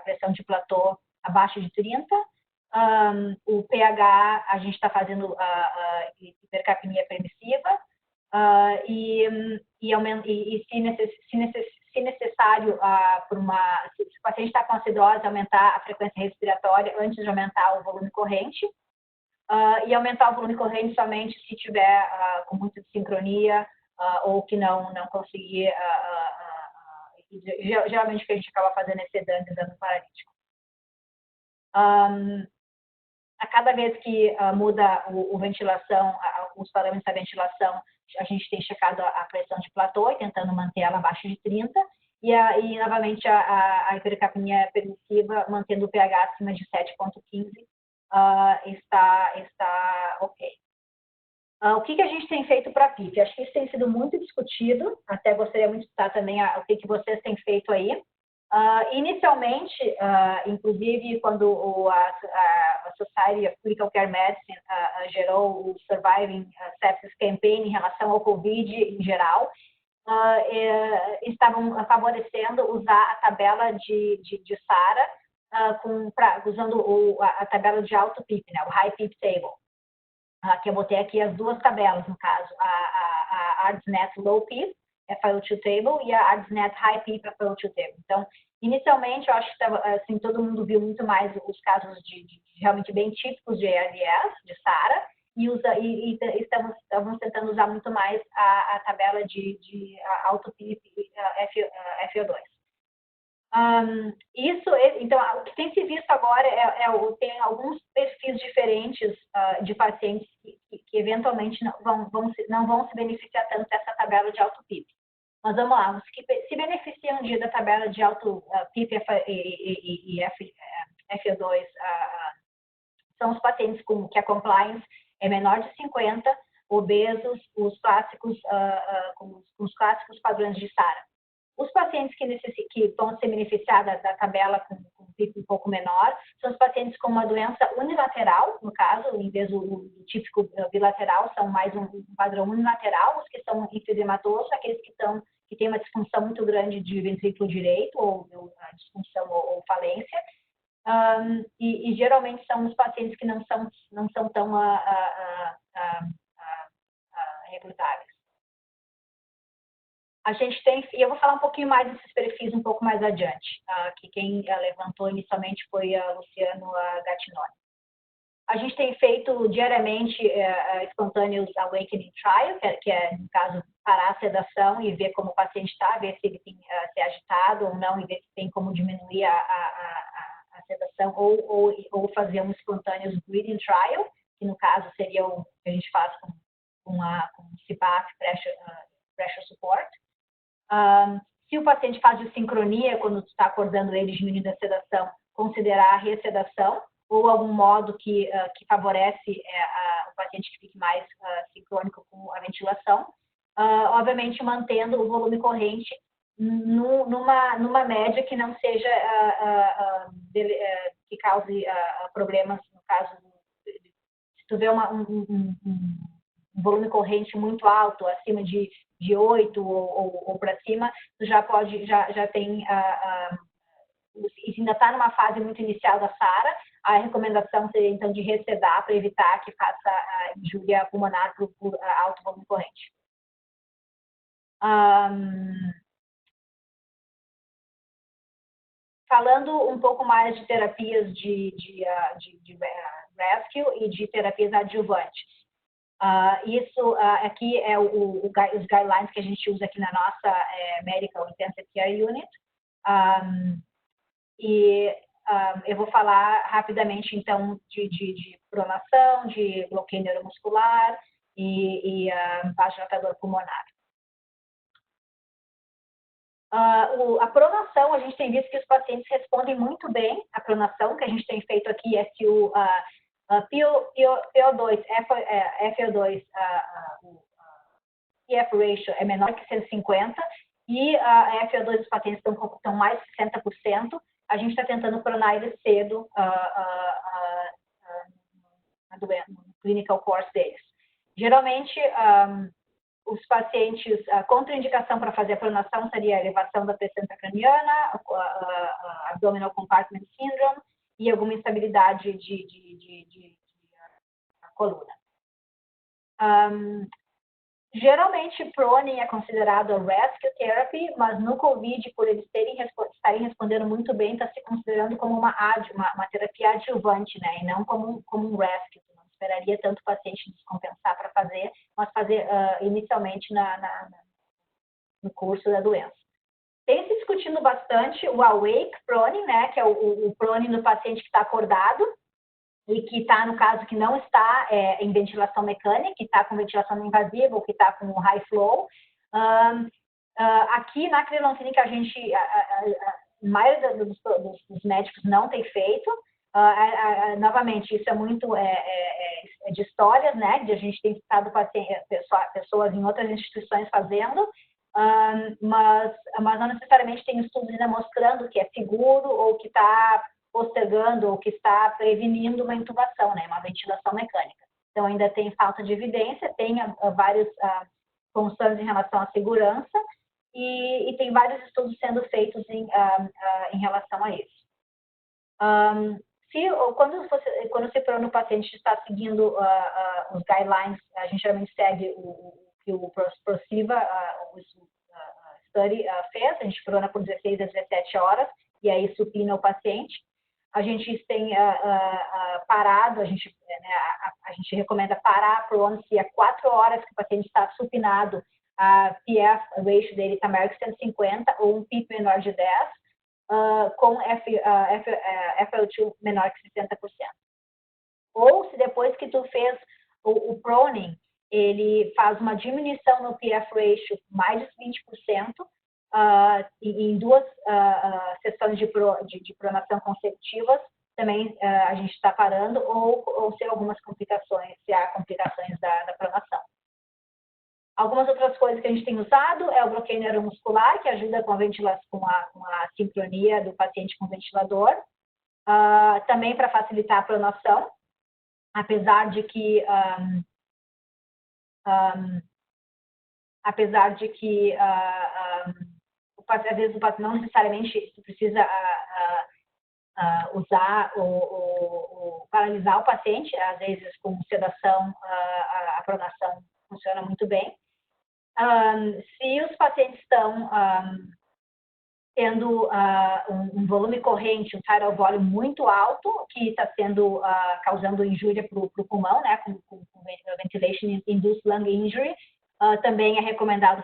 pressão de platô abaixo de 30. O pH, a gente está fazendo hipercapnia permissiva. Se necessário, se o paciente está com acidose, aumentar a frequência respiratória antes de aumentar o volume corrente. E aumentar o volume corrente somente se tiver com muita desincronia ou que não conseguir. Geralmente o que a gente acaba fazendo é sedando e dando paralítico. A cada vez que muda os parâmetros da ventilação, a gente tem checado a pressão de platô e tentando manter ela abaixo de 30, e novamente a hipercapnia permissiva, mantendo o pH acima de 7,15, está ok. O que a gente tem feito para a PIF? Acho que isso tem sido muito discutido, até gostaria muito de escutar também o que vocês têm feito aí. Inicialmente, inclusive, quando a Society of Critical Care Medicine gerou o Surviving Sepsis Campaign em relação ao COVID em geral, estavam favorecendo usar a tabela de SARA usando a tabela de alto PIP, né, o High PIP Table, que eu botei aqui as duas tabelas, no caso, a ARDSNet Low PIP, FiO2 Table, e a ARDSNet High PIP, FiO2 Table. Então, inicialmente, eu acho que assim, todo mundo viu muito mais os casos realmente bem típicos de ARDS, de SARA, e estamos tentando usar muito mais a tabela de alto PIP FiO2. Então, o que tem se visto agora tem alguns perfis diferentes de pacientes que eventualmente não vão se beneficiar tanto dessa tabela de alto PIB. Mas vamos lá, os que se beneficiam da tabela de alto PIB e FO2 são os pacientes que a compliance é menor de 50, obesos, os clássicos, com os clássicos padrões de SARA. Os pacientes que vão se beneficiar da tabela com PIB um pouco menor são os pacientes com uma doença unilateral, no caso, em vez do típico bilateral, são mais um padrão unilateral, os que são enfisемatosos, aqueles que têm uma disfunção muito grande de ventrículo direito, ou disfunção ou falência, e geralmente são os pacientes que não são tão recrutáveis. A gente tem, e eu vou falar um pouquinho mais desses perfis um pouco mais adiante, que quem levantou inicialmente foi a Luciano Gattinoni. A gente tem feito diariamente Spontaneous Awakening Trial, que é, no caso, parar a sedação e ver como o paciente está, ver se ele tem se agitado ou não, e ver se tem como diminuir a sedação, ou fazer um Spontaneous Breathing Trial, que no caso seria o que a gente faz com CPAP, Pressure Support. Se o paciente faz de sincronia, quando está acordando ele, diminuindo a sedação, considerar a ressedação, ou algum modo que favorece o paciente que fique mais sincrônico com a ventilação, obviamente mantendo o volume corrente numa média que não seja que cause problemas, no caso, se tu vê um volume corrente muito alto, acima de 8 ou para cima, tu já tem, e ainda está numa fase muito inicial da SARA, a recomendação seria, então, de ressedar para evitar que faça injúria pulmonar por alto volume corrente. Falando um pouco mais de terapias de rescue e de terapias adjuvantes. Isso aqui é os guidelines que a gente usa aqui na nossa Medical Intensive Care Unit. Eu vou falar rapidamente, então, de pronação, de bloqueio neuromuscular e vasodilatador pulmonar. A pronação, a gente tem visto que os pacientes respondem muito bem à pronação, que a gente tem feito aqui é se o PO2, FO2, o PF ratio é menor que 150 e a FO2 dos pacientes estão mais de 60%, a gente está tentando pronar eles cedo no clinical course deles. Geralmente, os pacientes, a contraindicação para fazer a pronação seria a elevação da pressão intracraniana, abdominal compartment syndrome e alguma instabilidade de coluna. Geralmente, proning é considerado a rescue therapy, mas no COVID, por eles estarem respondendo muito bem, está se considerando como uma terapia adjuvante, né? E não como um rescue. Não esperaria tanto o paciente descompensar para fazer, mas fazer inicialmente no curso da doença. Tem se discutindo bastante o awake proning, né? Que é o proning do paciente que está acordado, e que está, no caso, que não está em ventilação mecânica, que está com ventilação invasiva ou que está com high flow. Aqui na Cleveland Clinic, a maioria dos médicos não tem feito. Novamente, isso é muito de histórias, né? De a gente tem estado pessoas em outras instituições fazendo, mas não necessariamente tem estudos ainda mostrando que é seguro ou que está postergando ou que está prevenindo uma intubação, né, uma ventilação mecânica. Então, ainda tem falta de evidência, tem vários concerns em relação à segurança e tem vários estudos sendo feitos em relação a isso. Quando se prona o paciente está seguindo os guidelines, a gente geralmente segue o que o ProSiva, o study, fez, a gente prona por 16 a 17 horas e aí supina o paciente. A gente tem parado, a gente recomenda parar a pronúncia a 4 horas que o paciente está supinado, a PF ratio dele está maior que 150 ou um PIP menor de 10. com FiO2 menor que 60%. Ou se depois que tu fez o proning, ele faz uma diminuição no PF ratio mais de 20%, em 2 sessões de pronação consecutivas, também a gente está parando, ou se há algumas complicações, se há complicações da pronação. Algumas outras coisas que a gente tem usado é o bloqueio neuromuscular, que ajuda com a sincronia do paciente com o ventilador, também para facilitar a pronação, apesar de que às vezes o paciente não necessariamente precisa usar ou paralisar o paciente, às vezes com sedação a pronação funciona muito bem. Se os pacientes estão tendo um volume corrente, um tidal volume muito alto, que está causando injúria para o pulmão, né, com ventilation induced lung injury, também é recomendado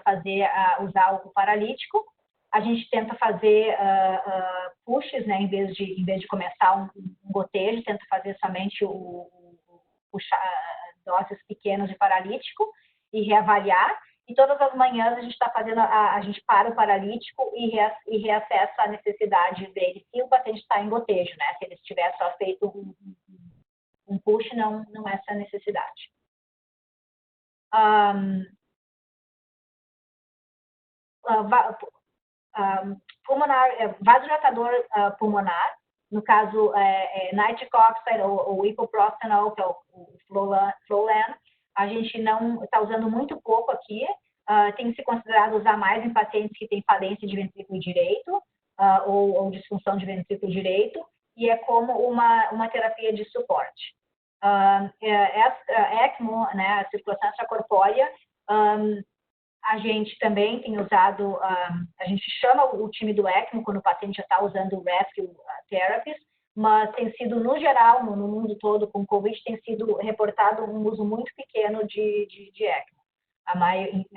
usar o paralítico. A gente tenta fazer pushes, né, em vez de começar um gotejo, tenta fazer somente puxar doses pequenas de paralítico e reavaliar. E todas as manhãs a gente está fazendo, a gente para o paralítico e reacessa a necessidade dele, se o paciente está em gotejo, né? Se ele tiver só feito um push, não é essa a necessidade. Vasodilatador pulmonar, no caso nitric oxide ou ipoprostenol, que é o Flolan, a gente não está usando muito pouco aqui, tem que ser considerado usar mais em pacientes que têm falência de ventrículo direito ou disfunção de ventrículo direito, e é como uma terapia de suporte. ECMO, né, a circulação extracorpórea, a gente também tem usado, a gente chama o time do ECMO quando o paciente já está usando Rescue Therapies, mas tem sido, no geral, no mundo todo, com Covid, tem sido reportado um uso muito pequeno de ECMO,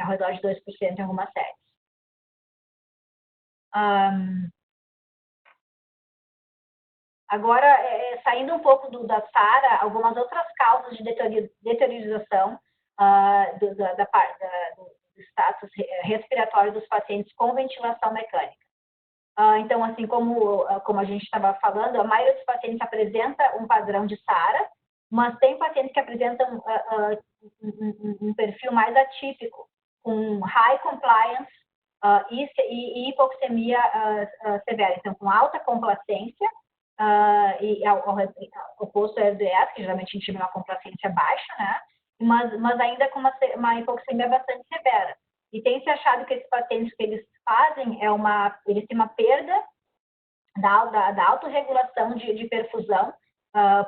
ao redor de 2% em algumas séries. Agora, saindo um pouco da SARA, algumas outras causas de deteriorização do status respiratório dos pacientes com ventilação mecânica. Então, assim como a gente estava falando, a maioria dos pacientes apresenta um padrão de SARA, mas tem pacientes que apresentam um perfil mais atípico, com high compliance e hipoxemia severa. Então, com alta complacência, e ao oposto ao RDS, que geralmente a gente chama uma complacência baixa, né? Mas ainda com uma hipoxemia bastante severa. E tem se achado que esses pacientes, que eles fazem eles têm uma perda da autorregulação de perfusão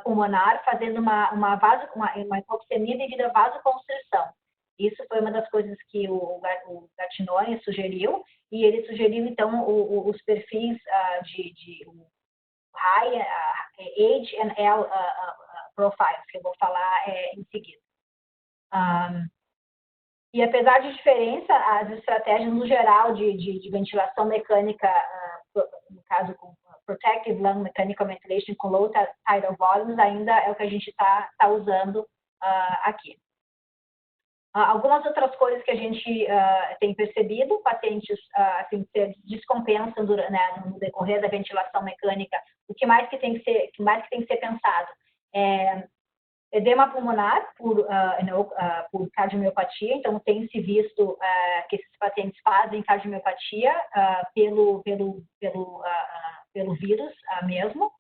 pulmonar, fazendo uma hipoxemia devido à vasoconstrição. Isso foi uma das coisas que o Gattinoni sugeriu, e ele sugeriu, então, os perfis de high, age and L profiles, que eu vou falar em seguida. E apesar de diferença, as estratégias no geral de ventilação mecânica, no caso com Protective Lung Mechanical Ventilation com Low Tidal Volumes, ainda é o que a gente está usando aqui. Algumas outras coisas que a gente tem percebido, pacientes assim, se descompensam no decorrer da ventilação mecânica, o que mais que tem que ser pensado é edema pulmonar por cardiomiopatia. Então, tem se visto que esses pacientes fazem cardiomiopatia pelo vírus mesmo.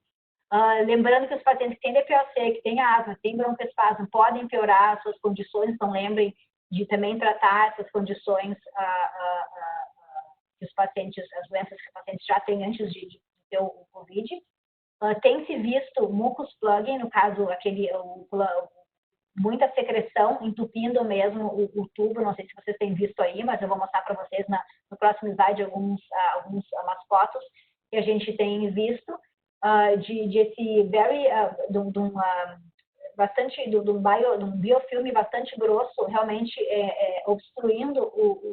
Lembrando que os pacientes que têm DPOC, que têm asma, que têm broncoespasmo, podem piorar as suas condições, então lembrem de também tratar essas condições que as doenças que os pacientes já têm antes de ter o COVID. Tem se visto mucus plugging, no caso, muita secreção, entupindo mesmo o tubo. Não sei se vocês têm visto aí, mas eu vou mostrar para vocês no próximo slide umas fotos que a gente tem visto de um biofilme bastante grosso, realmente obstruindo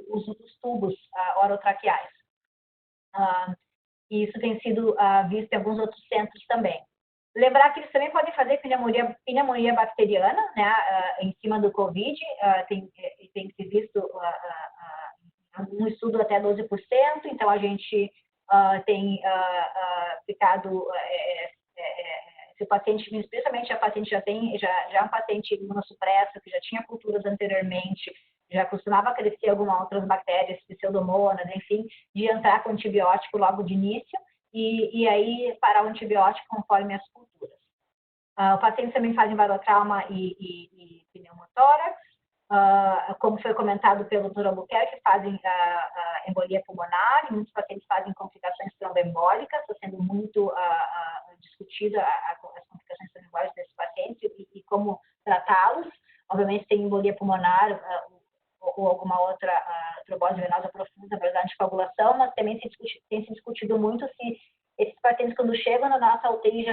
os tubos orotraqueais. e isso tem sido visto em alguns outros centros também. Lembrar que eles também podem fazer pneumonia bacteriana, né, em cima do COVID, tem se visto um estudo até 12%, então a gente tem ficado, se o paciente, especialmente a paciente já é um paciente imunossupresso, que já tinha culturas anteriormente, já costumava crescer algumas outras bactérias, pseudomonas, enfim, de entrar com antibiótico logo de início, e aí parar o antibiótico conforme as culturas. O paciente também faz barotrauma e pneumotórax, como foi comentado pelo Dr. Albuquerque, fazem embolia pulmonar, e muitos pacientes fazem complicações tromboembólicas, está sendo muito discutida as complicações tromboembólicas desses pacientes e como tratá-los. Obviamente tem embolia pulmonar ou alguma outra trombose venosa profunda para anticoagulação, mas também tem se discutido muito se esses pacientes, quando chegam na nossa UTI,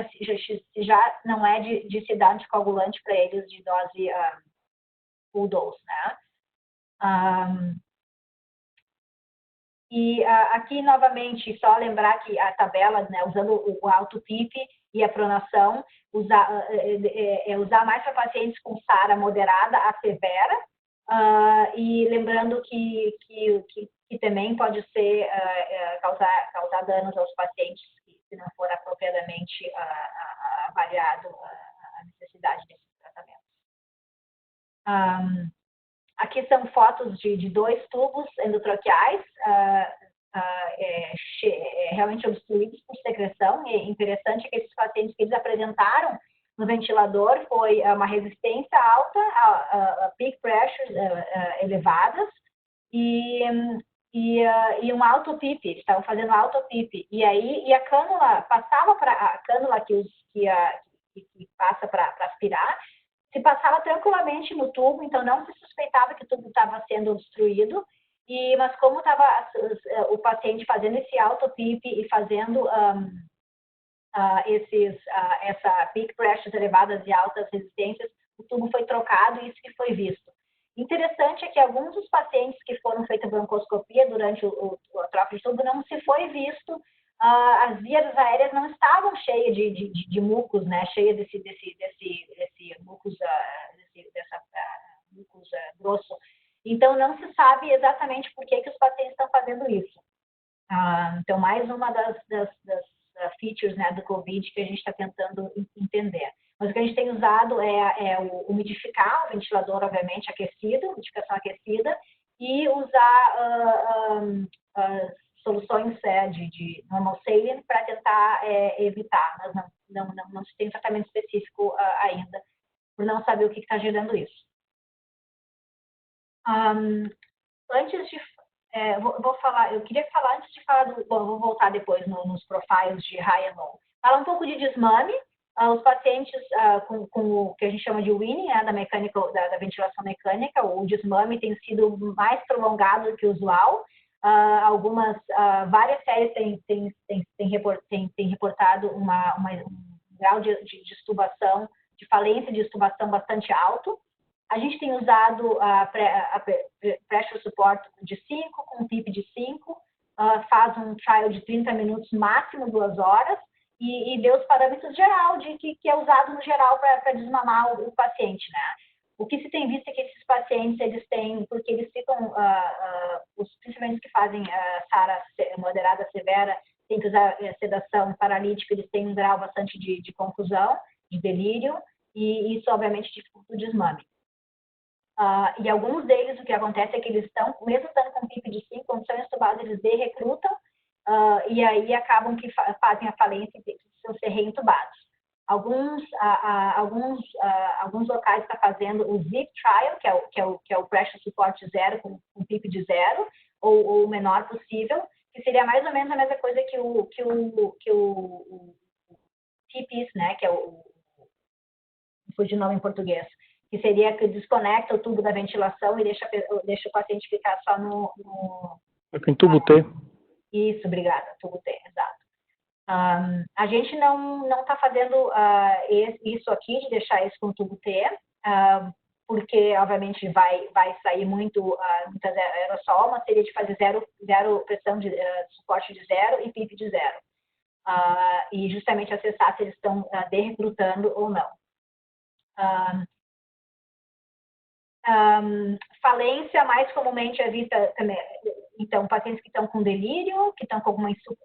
já não é de se dar anticoagulante para eles de dose full dose, né? E aqui, novamente, só lembrar que a tabela, né, usando o alto PIP e a pronação, usar mais para pacientes com SARA moderada a severa, e lembrando que também pode ser causar danos aos pacientes se não for apropriadamente avaliado a necessidade desses tratamentos. Aqui são fotos de 2 tubos endotraqueais realmente obstruídos por secreção. E interessante que esses pacientes que eles apresentaram no ventilador foi uma resistência alta, peak pressures elevadas e um alto PIP, eles estavam fazendo alto PIP. E a cânula passava para a cânula que passa para aspirar, se passava tranquilamente no tubo, então não se suspeitava que o tubo estava sendo obstruído, mas como estava o paciente fazendo esse alto PIP e fazendo essa peak pressures elevadas e altas resistências, o tubo foi trocado e isso que foi visto. Interessante é que alguns dos pacientes que foram feitas broncoscopia durante a troca de tubo não se foi visto, as vias aéreas não estavam cheias de mucos, né, cheias desse mucos, mucus grosso. Então, não se sabe exatamente por que os pacientes estão fazendo isso. Então, mais uma das features, né, do COVID que a gente está tentando entender. Mas o que a gente tem usado é o umidificar, o ventilador, obviamente, aquecido, umidificação aquecida, e usar soluções de normal saline para tentar evitar, mas não se tem tratamento específico ainda, por não saber o que está gerando isso. Antes de eu queria falar antes de falar vou voltar depois nos profiles de high and low. Falar um pouco de desmame. Os pacientes com o que a gente chama de winning, né, da ventilação mecânica, o desmame tem sido mais prolongado do que o usual. Várias séries têm reportado um grau de extubação, de falência de extubação bastante alto. A gente tem usado a pressure support de 5, com PIP de 5, faz um trial de 30 minutos, máximo 2 horas, e deu os parâmetros geral que é usado no geral para desmamar o paciente, né? O que se tem visto é que esses pacientes, eles têm, porque eles ficam, principalmente os que fazem SARA moderada severa, tem que usar sedação paralítica, eles têm um grau bastante de confusão, de delírio, e isso, obviamente, dificulta o desmame. E alguns deles, o que acontece é que eles estão, mesmo estando com PIP de 5, quando são estubados, eles recrutam, e aí acabam que fazem a falência e precisam ser reintubados. Alguns locais estão fazendo o ZIP trial, que é o pressure support 0 com PIP de 0, ou o menor possível, que seria mais ou menos a mesma coisa que o TPIS, né, que é o fugiu o nome em português, que seria que desconecta o tubo da ventilação e deixa o paciente ficar só no em tubo T. Isso, obrigada, tubo T, exato. A gente não está fazendo isso aqui, de deixar isso com tubo T, porque, obviamente, vai sair muitas aerossol, mas seria de fazer zero pressão de suporte de zero e PIP de zero. E justamente acessar se eles estão de-recrutando ou não. Falência mais comumente é vista também, então, pacientes que estão com delírio, que estão com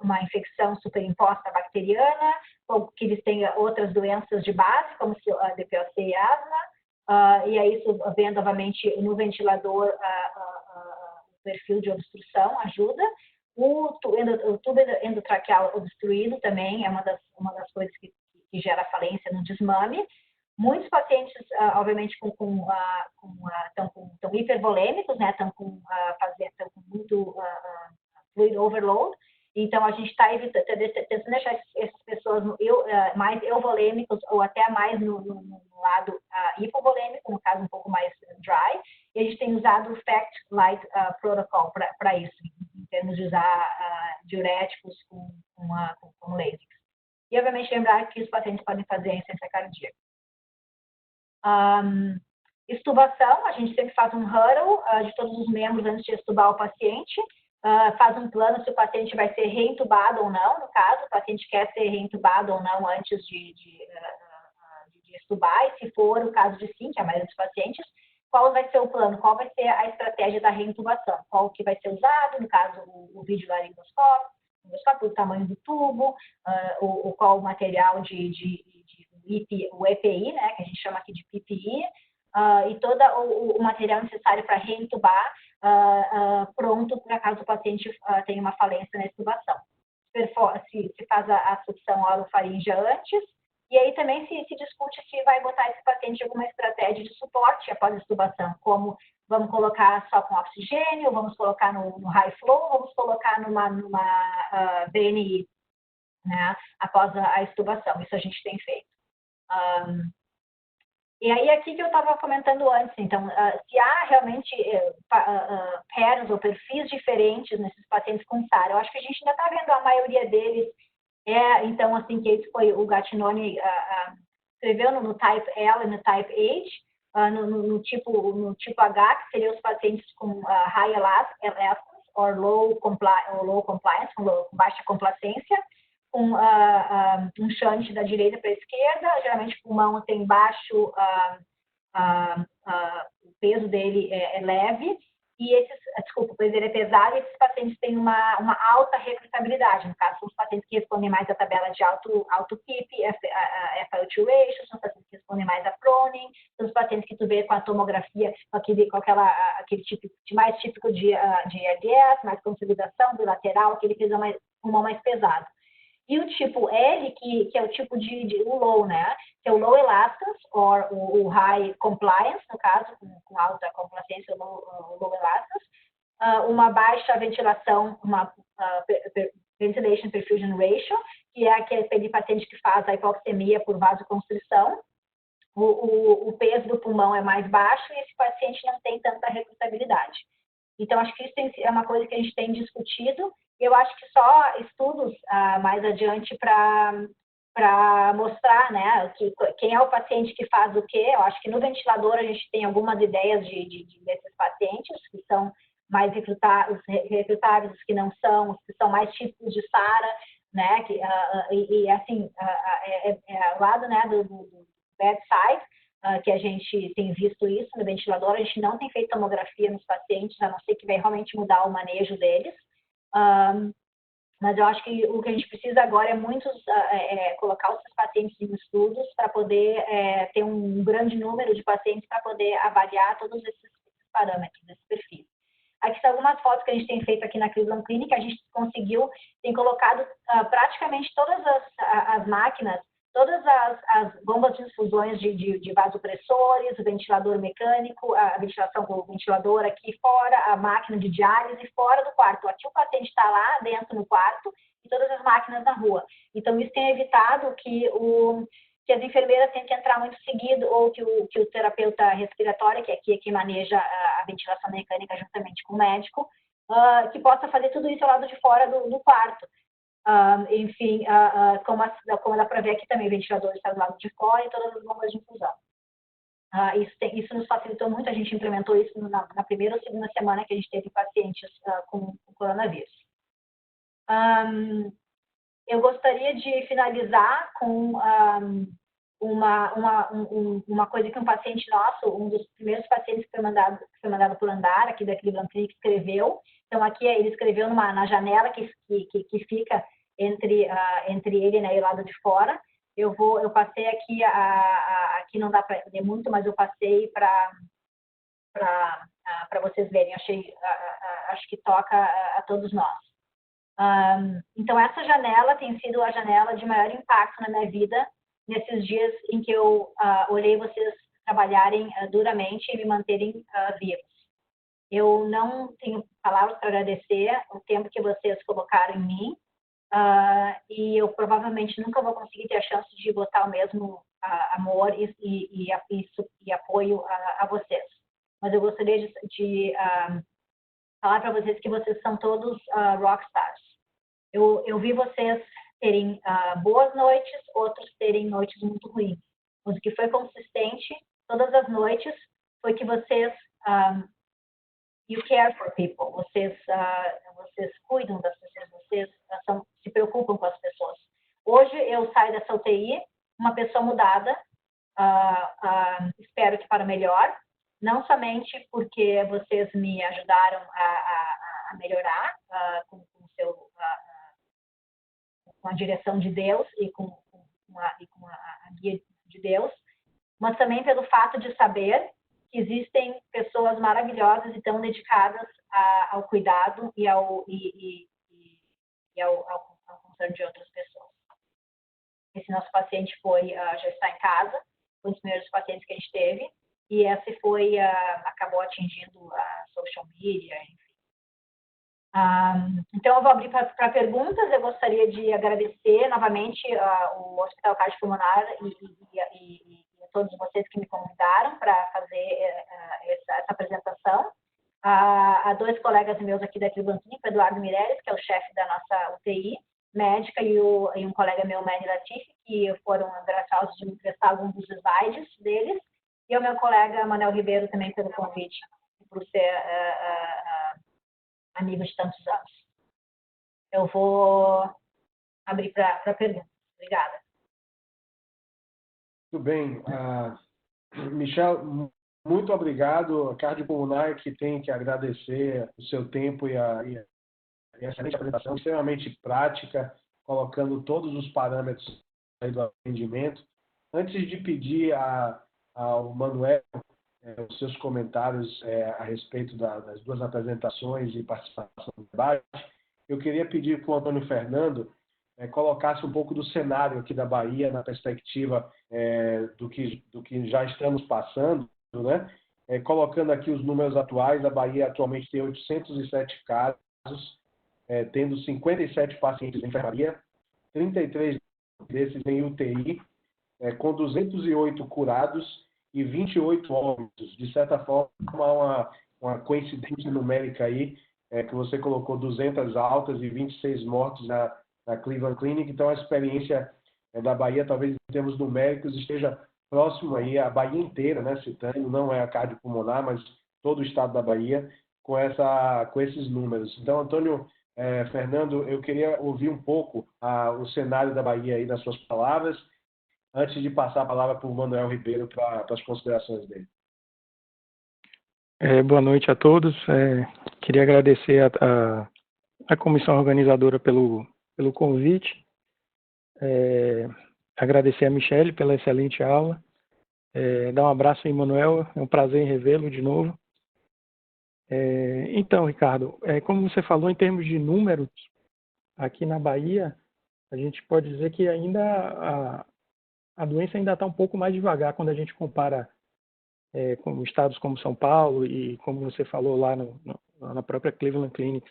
uma infecção superimposta bacteriana, ou que eles têm outras doenças de base, como a DPOC e asma, e aí isso vendo novamente no ventilador o perfil de obstrução ajuda. O tubo endotraqueal obstruído também é uma das coisas que gera falência no desmame. Muitos pacientes, obviamente, estão hipervolêmicos, né? Estão com muito fluid overload. Então, a gente está tentando deixar essas pessoas mais euvolêmicos ou até mais no lado hipovolêmico, no caso, um pouco mais dry. E a gente tem usado o FACT Light Protocol para isso, em termos de usar diuréticos com lasers. E, obviamente, lembrar que os pacientes podem fazer insuficiência cardíaca. Estubação, a gente sempre faz um huddle de todos os membros antes de estubar o paciente, faz um plano se o paciente vai ser reintubado ou não, no caso, o paciente quer ser reintubado ou não antes de estubar, e se for o caso de sim, que é a maioria dos pacientes, qual vai ser o plano, qual vai ser a estratégia da reintubação, qual que vai ser usado, no caso, o videolaringoscópio, o tamanho do tubo, qual o material o EPI, né, que a gente chama aqui de PPI, e todo o material necessário para reintubar, pronto para caso o paciente tenha uma falência na extubação. Se faz a sucção orofaríngea antes, e aí também se discute se vai botar esse paciente em alguma estratégia de suporte após a extubação, como vamos colocar só com oxigênio, vamos colocar no high flow, vamos colocar numa BNI, né, após a extubação. Isso a gente tem feito. E aí, aqui que eu estava comentando antes, então, se há realmente pairs ou perfis diferentes nesses pacientes com SARA, eu acho que a gente ainda está vendo a maioria deles, então, assim, que esse foi o Gattinoni escreveu no Type L e no Type H, no tipo H, que seriam os pacientes com high elastance, ou low compliance, com baixa complacência, com um shunt da direita para a esquerda, geralmente o pulmão tem baixo, o peso dele é leve, e o peso dele é pesado, e esses pacientes têm uma alta recrutabilidade, no caso, são os pacientes que respondem mais à tabela de alto PIP, FiO2 ratio, são os pacientes que respondem mais a proning, são os pacientes que tu vê com a tomografia, com aquele tipo mais típico de RDS, mais consolidação bilateral, aquele pulmão mais pesado. E o tipo L, que é o tipo o low, né? Que é o low elastance, ou o high compliance, no caso, com alta complacência, o low elastance. Uma baixa ventilação, uma ventilation perfusion ratio, que é aquele paciente que faz a hipoxemia por vasoconstrição. O peso do pulmão é mais baixo e esse paciente não tem tanta recrutabilidade. Então, acho que isso é uma coisa que a gente tem discutido. Eu acho que só estudos mais adiante para mostrar, né, quem é o paciente que faz o quê. Eu acho que no ventilador a gente tem algumas ideias desses pacientes que são mais recrutáveis, os que não são, os que são mais típicos de SARA, né, assim, ao lado, né, do bedside, que a gente tem visto isso no ventilador, a gente não tem feito tomografia nos pacientes, a não ser que vai realmente mudar o manejo deles. Mas eu acho que o que a gente precisa agora é colocar os pacientes em estudos para poder ter um grande número de pacientes para poder avaliar todos esses parâmetros, esses perfis. Aqui são algumas fotos que a gente tem feito aqui na Cleveland Clinic, a gente tem colocado praticamente todas as máquinas, todas as bombas de infusões de vasopressores, o ventilador mecânico, a ventilação com o ventilador aqui fora, a máquina de diálise fora do quarto. Aqui o paciente está lá dentro no quarto e todas as máquinas na rua. Então, isso tem evitado que as enfermeiras tenham que entrar muito seguido ou que o terapeuta respiratório, que é quem maneja a ventilação mecânica juntamente com o médico, que possa fazer tudo isso ao lado de fora do quarto. Enfim, como dá para ver aqui também, o ventilador está do lado de fora e todas as bombas de infusão. Isso nos facilitou muito, a gente implementou isso na primeira ou segunda semana que a gente teve pacientes com coronavírus. Eu gostaria de finalizar com uma coisa que um paciente nosso, um dos primeiros pacientes que foi mandado por Andara, aqui da Cleveland Clinic, escreveu. Então, aqui ele escreveu na janela que fica entre ele, né, e o lado de fora. Eu passei aqui, aqui não dá para ler muito, mas eu passei para vocês verem. Acho que toca a todos nós. Então, essa janela tem sido a janela de maior impacto na minha vida nesses dias em que eu olhei vocês trabalharem duramente e me manterem vivos. Eu não tenho palavras para agradecer o tempo que vocês colocaram em mim, e eu provavelmente nunca vou conseguir ter a chance de botar o mesmo amor e apoio a vocês. Mas eu gostaria de falar para vocês que vocês são todos rockstars. Eu vi vocês terem boas noites, outros terem noites muito ruins. Mas o que foi consistente todas as noites foi que vocês you care for people, vocês cuidam das pessoas, vocês se preocupam com as pessoas. Hoje eu saio dessa UTI uma pessoa mudada, espero que para melhor, não somente porque vocês me ajudaram a melhorar com a direção de Deus e com a guia de Deus, mas também pelo fato de saber que existem pessoas maravilhosas e tão dedicadas ao cuidado e ao concerto de outras pessoas. Esse nosso paciente já está em casa, foi um dos primeiros pacientes que a gente teve, e esse acabou atingindo a social media, enfim. Então, eu vou abrir para perguntas. Eu gostaria de agradecer novamente o Hospital Cardiopulmonar e a todos vocês que me convidaram para fazer essa apresentação. A dois colegas meus aqui da Cleveland Clinic, o Eduardo Mireles, que é o chefe da nossa UTI médica, e um colega meu, Manny Latifi, que foram agraciados de me prestar alguns dos slides deles, e o meu colega, Manuel Ribeiro, também pelo convite, por ser amigo de tantos anos. Eu vou abrir para perguntas. Obrigada. Muito bem. Michel, muito obrigado. A Cardiopulmonar que tem que agradecer o seu tempo e a excelente apresentação, extremamente prática, colocando todos os parâmetros aí do atendimento. Antes de pedir ao Manuel os seus comentários a respeito das duas apresentações e participação no debate, eu queria pedir para o Antônio Fernando colocasse um pouco do cenário aqui da Bahia na perspectiva do que já estamos passando, né? Colocando aqui os números atuais, a Bahia atualmente tem 807 casos, tendo 57 pacientes em enfermaria, 33 desses em UTI, com 208 curados e 28 óbitos. De certa forma, uma coincidência numérica aí, que você colocou 200 altas e 26 mortos na Cleveland Clinic. Então, a experiência da Bahia, talvez em termos numéricos, esteja próximo aí, a Bahia inteira, né, citando, não é a cardiopulmonar, mas todo o estado da Bahia, com esses números. Então, Antônio Fernando, eu queria ouvir um pouco o cenário da Bahia aí nas suas palavras, antes de passar a palavra para o Manuel Ribeiro para as considerações dele. Boa noite a todos. Queria agradecer a comissão organizadora pelo convite. Agradecer a Michele pela excelente aula. Dar um abraço aí, Manuel. É um prazer em revê-lo de novo. Então, Ricardo, como você falou, em termos de números, aqui na Bahia, a gente pode dizer que ainda a doença ainda está um pouco mais devagar quando a gente compara com estados como São Paulo e, como você falou, lá na própria Cleveland Clinic.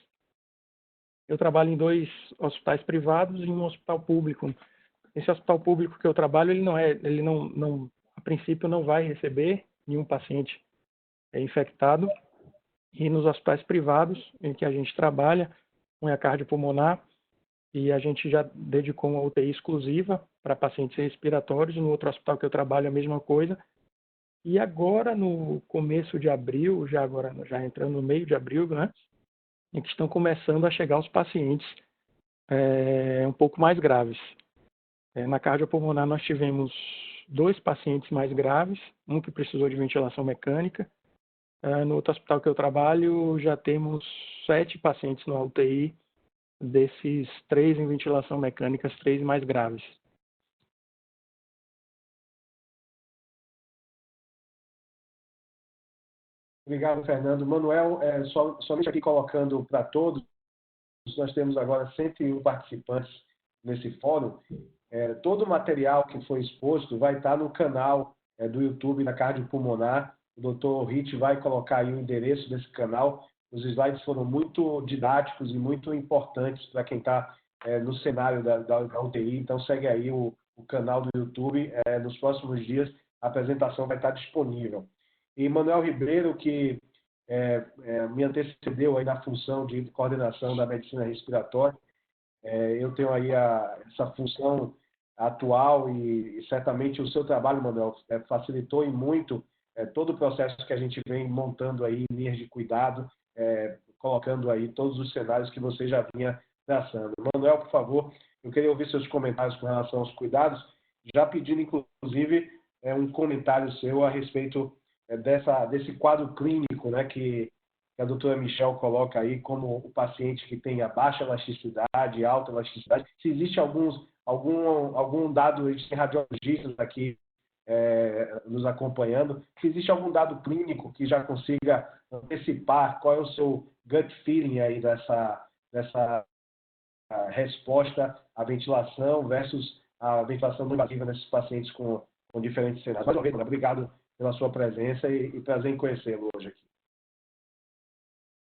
Eu trabalho em 2 hospitais privados e um hospital público. Esse hospital público que eu trabalho, ele não, a princípio, não vai receber nenhum paciente infectado. E nos hospitais privados em que a gente trabalha, um é a cardiopulmonar, e a gente já dedicou uma UTI exclusiva para pacientes respiratórios. No outro hospital que eu trabalho, a mesma coisa. E agora, no começo de abril, já entrando no meio de abril, né, em que estão começando a chegar os pacientes um pouco mais graves. Na cardiopulmonar nós tivemos 2 pacientes mais graves, um que precisou de ventilação mecânica. No outro hospital que eu trabalho, já temos 7 pacientes no UTI, desses 3 em ventilação mecânica, 3 mais graves. Obrigado, Fernando. Manuel, somente aqui colocando para todos, nós temos agora 101 participantes nesse fórum. Todo o material que foi exposto vai estar no canal do YouTube da Cardiopulmonar. O Dr. Ritt vai colocar aí o endereço desse canal. Os slides foram muito didáticos e muito importantes para quem está no cenário da UTI. Então, segue aí o canal do YouTube. Nos próximos dias, a apresentação vai estar disponível. E Manuel Ribeiro, que me antecedeu aí na função de coordenação da medicina respiratória, eu tenho aí essa função atual e certamente o seu trabalho, Manuel, facilitou e muito todo o processo que a gente vem montando aí em linhas de cuidado, colocando aí todos os cenários que você já vinha traçando. Manuel, por favor, eu queria ouvir seus comentários com relação aos cuidados, já pedindo, inclusive, um comentário seu a respeito desse quadro clínico, né, que a doutora Michelle coloca aí como o paciente que tem a baixa elasticidade, alta elasticidade. Se existe algum dado, a gente tem radiologistas aqui nos acompanhando, se existe algum dado clínico que já consiga antecipar qual é o seu gut feeling aí dessa resposta à ventilação versus a ventilação não invasiva nesses pacientes com diferentes cenários. Mais uma vez, obrigado pela sua presença e prazer em conhecê-lo hoje aqui.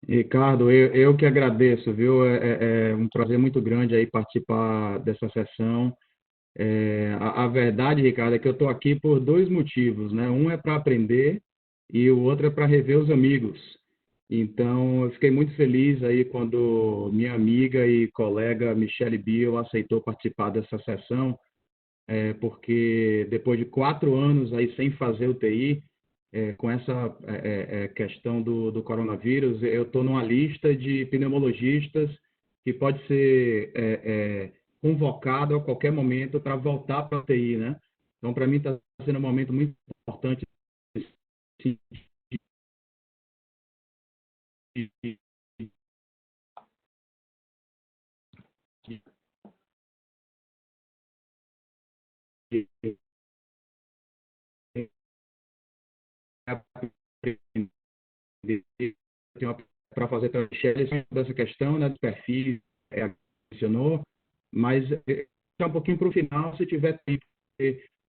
Ricardo, eu que agradeço, viu? É um prazer muito grande aí participar dessa sessão. A verdade, Ricardo, é que eu estou aqui por 2 motivos, né? Um é para aprender e o outro é para rever os amigos. Então, eu fiquei muito feliz aí quando minha amiga e colega Michelle Biel aceitou participar dessa sessão, porque depois de 4 anos aí sem fazer UTI, com essa questão do coronavírus, eu estou numa lista de pneumologistas que pode ser convocado a qualquer momento para voltar para a UTI, né? Então, para mim, está sendo um momento muito importante para fazer para a Michelle dessa questão, né, do perfil, mencionou, mas um pouquinho para o final, se tiver tempo,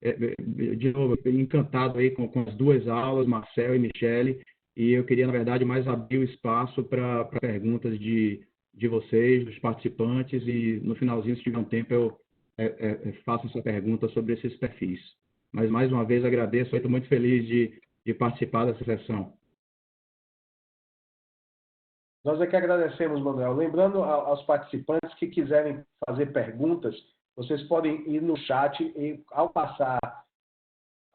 de novo, encantado aí com as 2 aulas, Marcel e Michelle, e eu queria, na verdade, mais abrir o espaço para perguntas de vocês, dos participantes, e no finalzinho, se tiver um tempo, eu faço essa pergunta sobre esses perfis. Mas, mais uma vez, agradeço, estou muito feliz de participar dessa sessão. Nós é que agradecemos, Manuel. Lembrando aos participantes que quiserem fazer perguntas, vocês podem ir no chat e, ao passar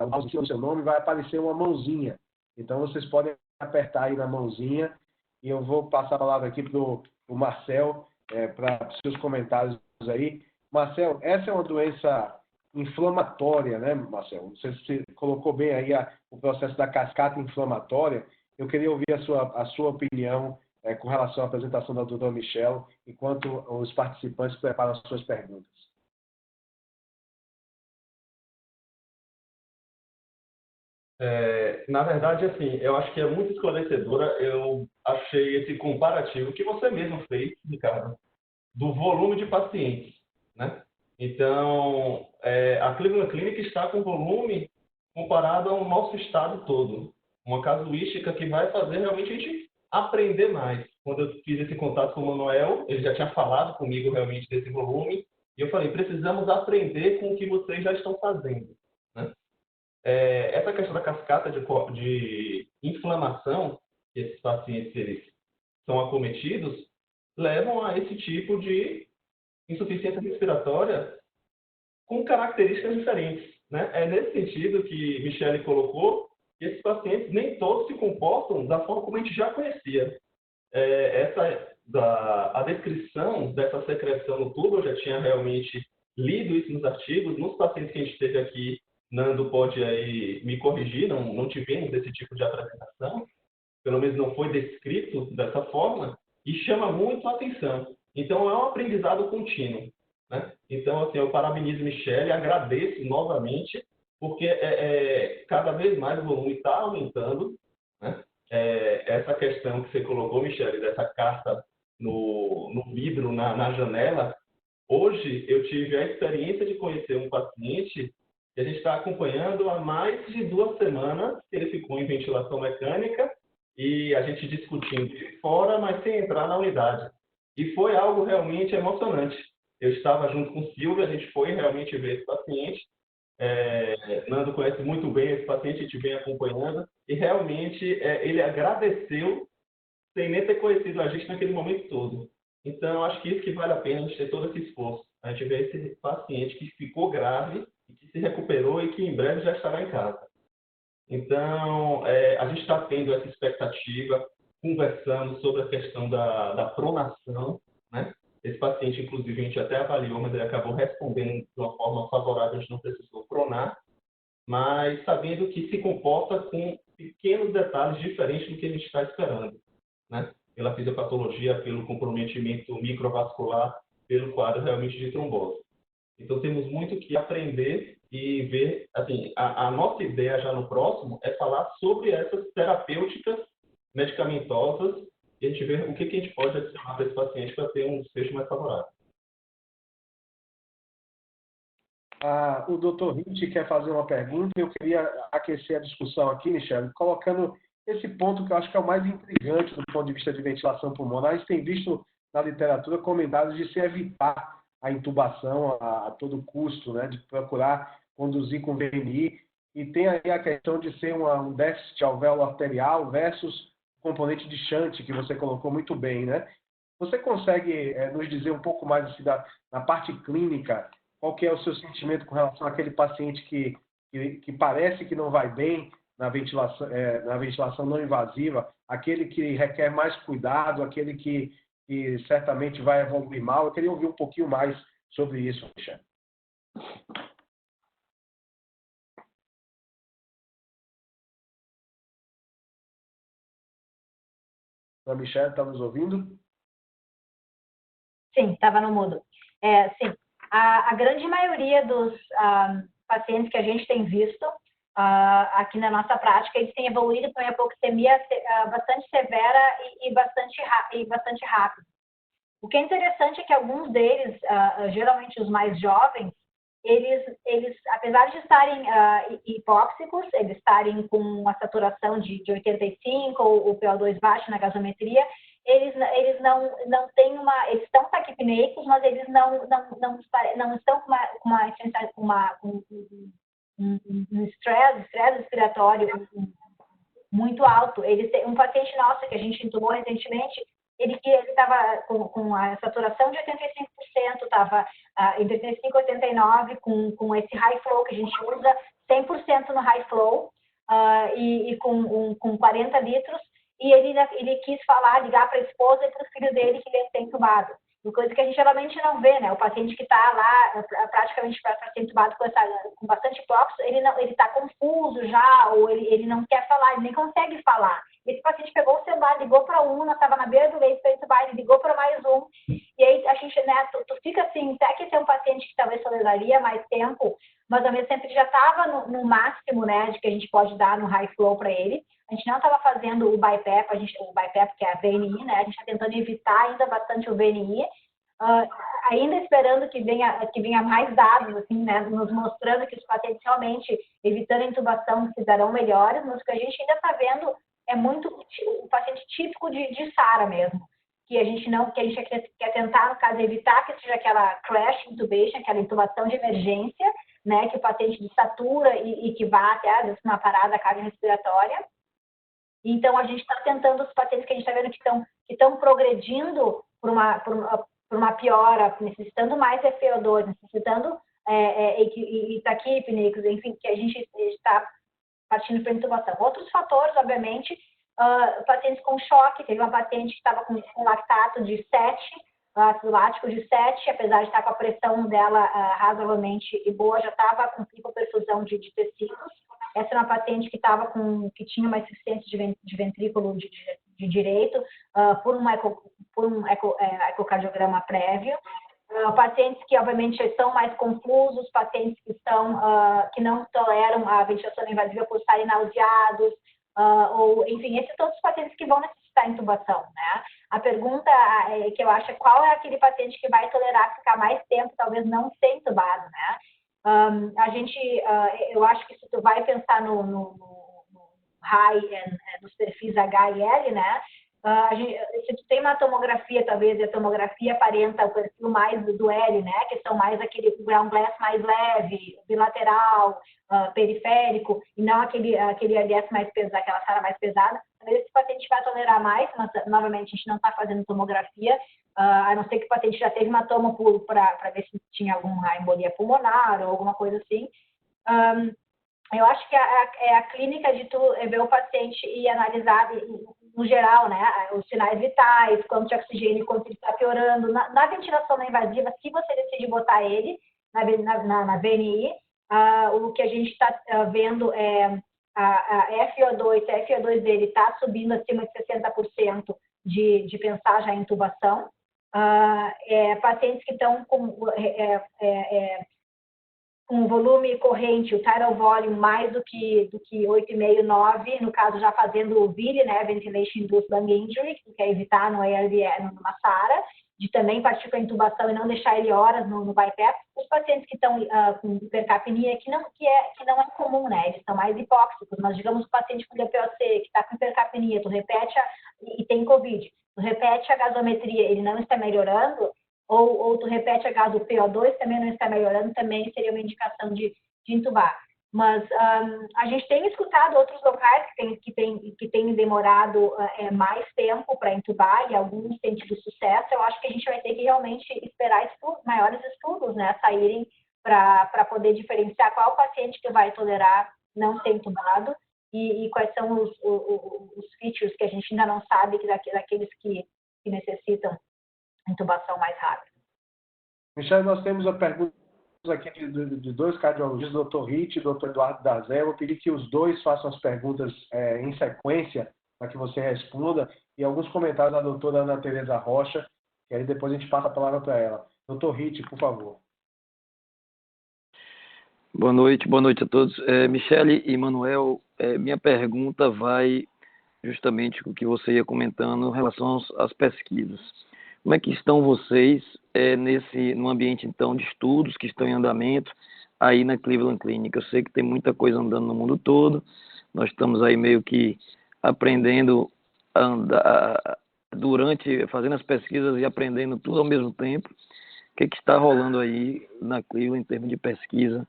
o seu nome, vai aparecer uma mãozinha. Então, vocês podem apertar aí na mãozinha e eu vou passar a palavra aqui para o Marcel, para seus comentários aí. Marcel, essa é uma doença inflamatória, né, Marcel? Você colocou bem aí o processo da cascata inflamatória. Eu queria ouvir a sua opinião com relação à apresentação da doutora Michelle, enquanto os participantes preparam as suas perguntas. Na verdade, assim, eu acho que é muito esclarecedora. Eu achei esse comparativo que você mesmo fez, Ricardo, do volume de pacientes, né? Então, a Cleveland Clinic está com volume comparado ao nosso estado todo. Uma casuística que vai fazer realmente a gente aprender mais. Quando eu fiz esse contato com o Manuel, ele já tinha falado comigo realmente desse volume, e eu falei, precisamos aprender com o que vocês já estão fazendo, né? Essa questão da cascata de inflamação que esses pacientes eles são acometidos levam a esse tipo de insuficiência respiratória com características diferentes, né? É nesse sentido que Michelle colocou que esses pacientes nem todos se comportam da forma como a gente já conhecia. A descrição dessa secreção no tubo, eu já tinha realmente lido isso nos artigos. Nos pacientes que a gente teve aqui, Nando pode aí me corrigir, não tivemos esse tipo de apresentação, pelo menos não foi descrito dessa forma, e chama muito a atenção. Então, é um aprendizado contínuo, né? Então, assim, eu parabenizo Michele, agradeço novamente, porque cada vez mais o volume está aumentando, né? Essa questão que você colocou, Michele, dessa carta no vidro, na janela, hoje eu tive a experiência de conhecer um paciente que a gente está acompanhando há mais de 2 semanas, que ele ficou em ventilação mecânica, e a gente discutindo de fora, mas sem entrar na unidade. E foi algo realmente emocionante. Eu estava junto com o Silvio, a gente foi realmente ver esse paciente. Nando conhece muito bem esse paciente, a gente vem acompanhando, e realmente ele agradeceu sem nem ter conhecido a gente naquele momento todo. Então, acho que isso que vale a pena a gente ter todo esse esforço. A gente vê esse paciente que ficou grave, e que se recuperou e que em breve já estará em casa. Então, a gente está tendo essa expectativa, conversando sobre a questão da pronação, né? Esse paciente, inclusive, a gente até avaliou, mas ele acabou respondendo de uma forma favorável, a gente não precisou pronar, mas sabendo que se comporta com pequenos detalhes diferentes do que a gente está esperando, né? Pela fisiopatologia, pelo comprometimento microvascular, pelo quadro realmente de trombose. Então, temos muito que aprender e ver, assim, a nossa ideia já no próximo é falar sobre essas terapêuticas medicamentosas e a gente ver o que a gente pode adicionar para esse paciente para ter um desfecho mais favorável. O Dr. Ritt quer fazer uma pergunta. Eu queria aquecer a discussão aqui, Michele, colocando esse ponto que eu acho que é o mais intrigante do ponto de vista de ventilação pulmonar. A gente tem visto na literatura comentários de se evitar a intubação a todo custo, né, de procurar conduzir com VNI, e tem aí a questão de ser um déficit de alvéolo arterial versus componente de shunt, que você colocou muito bem, né? Você consegue nos dizer um pouco mais assim, da parte clínica, qual que é o seu sentimento com relação àquele paciente que parece que não vai bem na ventilação não invasiva, aquele que requer mais cuidado, aquele que certamente vai evoluir mal? Eu queria ouvir um pouquinho mais sobre isso, Michele. A Michele está nos ouvindo? Sim, estava no mudo. Sim, a grande maioria dos pacientes que a gente tem visto aqui na nossa prática, eles têm evoluído para uma hipoxemia bastante severa e bastante rápido. O que é interessante é que alguns deles, geralmente os mais jovens, eles apesar de estarem hipóxicos, eles estarem com uma saturação de 85 ou o PO2 baixo na gasometria, eles não têm eles estão taquipneicos, mas eles não estão com um estresse respiratório muito alto. Um paciente nosso que a gente intubou recentemente, ele estava com a saturação de 85%, estava entre 85 e 89%, com esse high flow que a gente usa, 100% no high flow, e com 40 litros, e ele quis ligar para a esposa e para o filho dele que ele ia ser entubado. Coisa que a gente geralmente não vê, né? O paciente que está lá praticamente para ser entubado com bastante hipóxia, ele está confuso já, ou ele não quer falar, ele nem consegue falar. Esse paciente pegou o celular, ligou para uma, estava na beira do leito para entubar, ele ligou para mais um, e aí a gente, né, tu fica assim, até que esse é um paciente que talvez toleraria mais tempo, mas ao mesmo tempo ele já estava no máximo, né, de que a gente pode dar no high flow para ele. A gente não estava fazendo o BiPAP, o BiPAP que é a VNI, né, a gente está tentando evitar ainda bastante o VNI, ainda esperando que venha mais dados, assim, né, nos mostrando que os pacientes realmente, evitando a intubação, se darão melhores, mas o que a gente ainda está vendo é muito o paciente típico de SARA mesmo, que a gente quer tentar, no caso, evitar que seja aquela crash intubation, aquela intubação de emergência, né, que o paciente desatura e que vá até, às vezes, uma parada cardiorrespiratória. Então, a gente está tentando, os pacientes que a gente está vendo que estão progredindo por uma piora, necessitando mais FeO2, necessitando itaquípnicos, enfim, que a gente está partindo para intubação. Outros fatores, obviamente, pacientes com choque, teve uma paciente que estava com lactato de 7, ácido lático de 7, apesar de estar com a pressão dela razoavelmente boa, já estava com hipoperfusão de tecidos. Essa é uma paciente que tinha uma insuficiência de ventrículo de direito por um ecocardiograma prévio. Pacientes que, obviamente, estão mais confusos, pacientes que não toleram a ventilação invasiva por estarem nauseados, ou, enfim, esses são os pacientes que vão necessitar intubação, né? A pergunta que eu acho é qual é aquele paciente que vai tolerar ficar mais tempo, talvez não ser intubado, né? Eu acho que se tu vai pensar no high, nos perfis H e L, né? Se tu tem uma tomografia, talvez a tomografia aparenta o perfil mais do L, né? Que são mais aquele ground glass mais leve, bilateral, periférico, e não aquele LS mais pesado, aquela SARA mais pesada. Talvez esse paciente vai tolerar mais, mas novamente a gente não está fazendo tomografia, a não ser que o paciente já teve uma tomo para ver se tinha alguma embolia pulmonar ou alguma coisa assim. Eu acho que é a clínica de tu ver o paciente e analisar no geral, né, os sinais vitais, quanto de oxigênio, quanto ele está piorando. Na ventilação não invasiva, se você decide botar ele na VNI, o que a gente está vendo é a FO2, se a FO2 dele está subindo acima de 60% de pensar já em intubação. Pacientes que estão com volume corrente, o tidal volume mais do que 8,5, 9, no caso já fazendo o VIR, né, Ventilation Induced Lung Injury, que quer evitar no ARDS, numa SARA, de também partir para a intubação e não deixar ele horas no BiPAP. Os pacientes que estão com hipercapnia, que não é comum, né, eles são mais hipóxicos, mas digamos o paciente com DPOC, que está com hipercapnia, tu repete e tem COVID, tu repete a gasometria, ele não está melhorando, ou tu repete a gás, o PO2 também não está melhorando, também seria uma indicação de intubar. Mas a gente tem escutado outros locais que têm demorado mais tempo para intubar e alguns têm tido sucesso. Eu acho que a gente vai ter que realmente esperar maiores estudos, né, saírem para poder diferenciar qual paciente que vai tolerar não ser intubado e quais são os features que a gente ainda não sabe daqueles que necessitam intubação mais rápida. Michele, nós temos a pergunta aqui de dois cardiologistas, o Dr. Ritt e o Dr. Eduardo Dazé. Eu vou pedir que os dois façam as perguntas em sequência para que você responda e alguns comentários da doutora Ana Tereza Rocha, e aí depois a gente passa a palavra para ela. Dr. Ritt, por favor. Boa noite a todos. Michele e Manuel, minha pergunta vai justamente com o que você ia comentando em relação às pesquisas. Como é que estão vocês no ambiente, então, de estudos que estão em andamento aí na Cleveland Clinic? Eu sei que tem muita coisa andando no mundo todo, nós estamos aí meio que aprendendo a andar, fazendo as pesquisas e aprendendo tudo ao mesmo tempo. O que está rolando aí na Cleveland em termos de pesquisa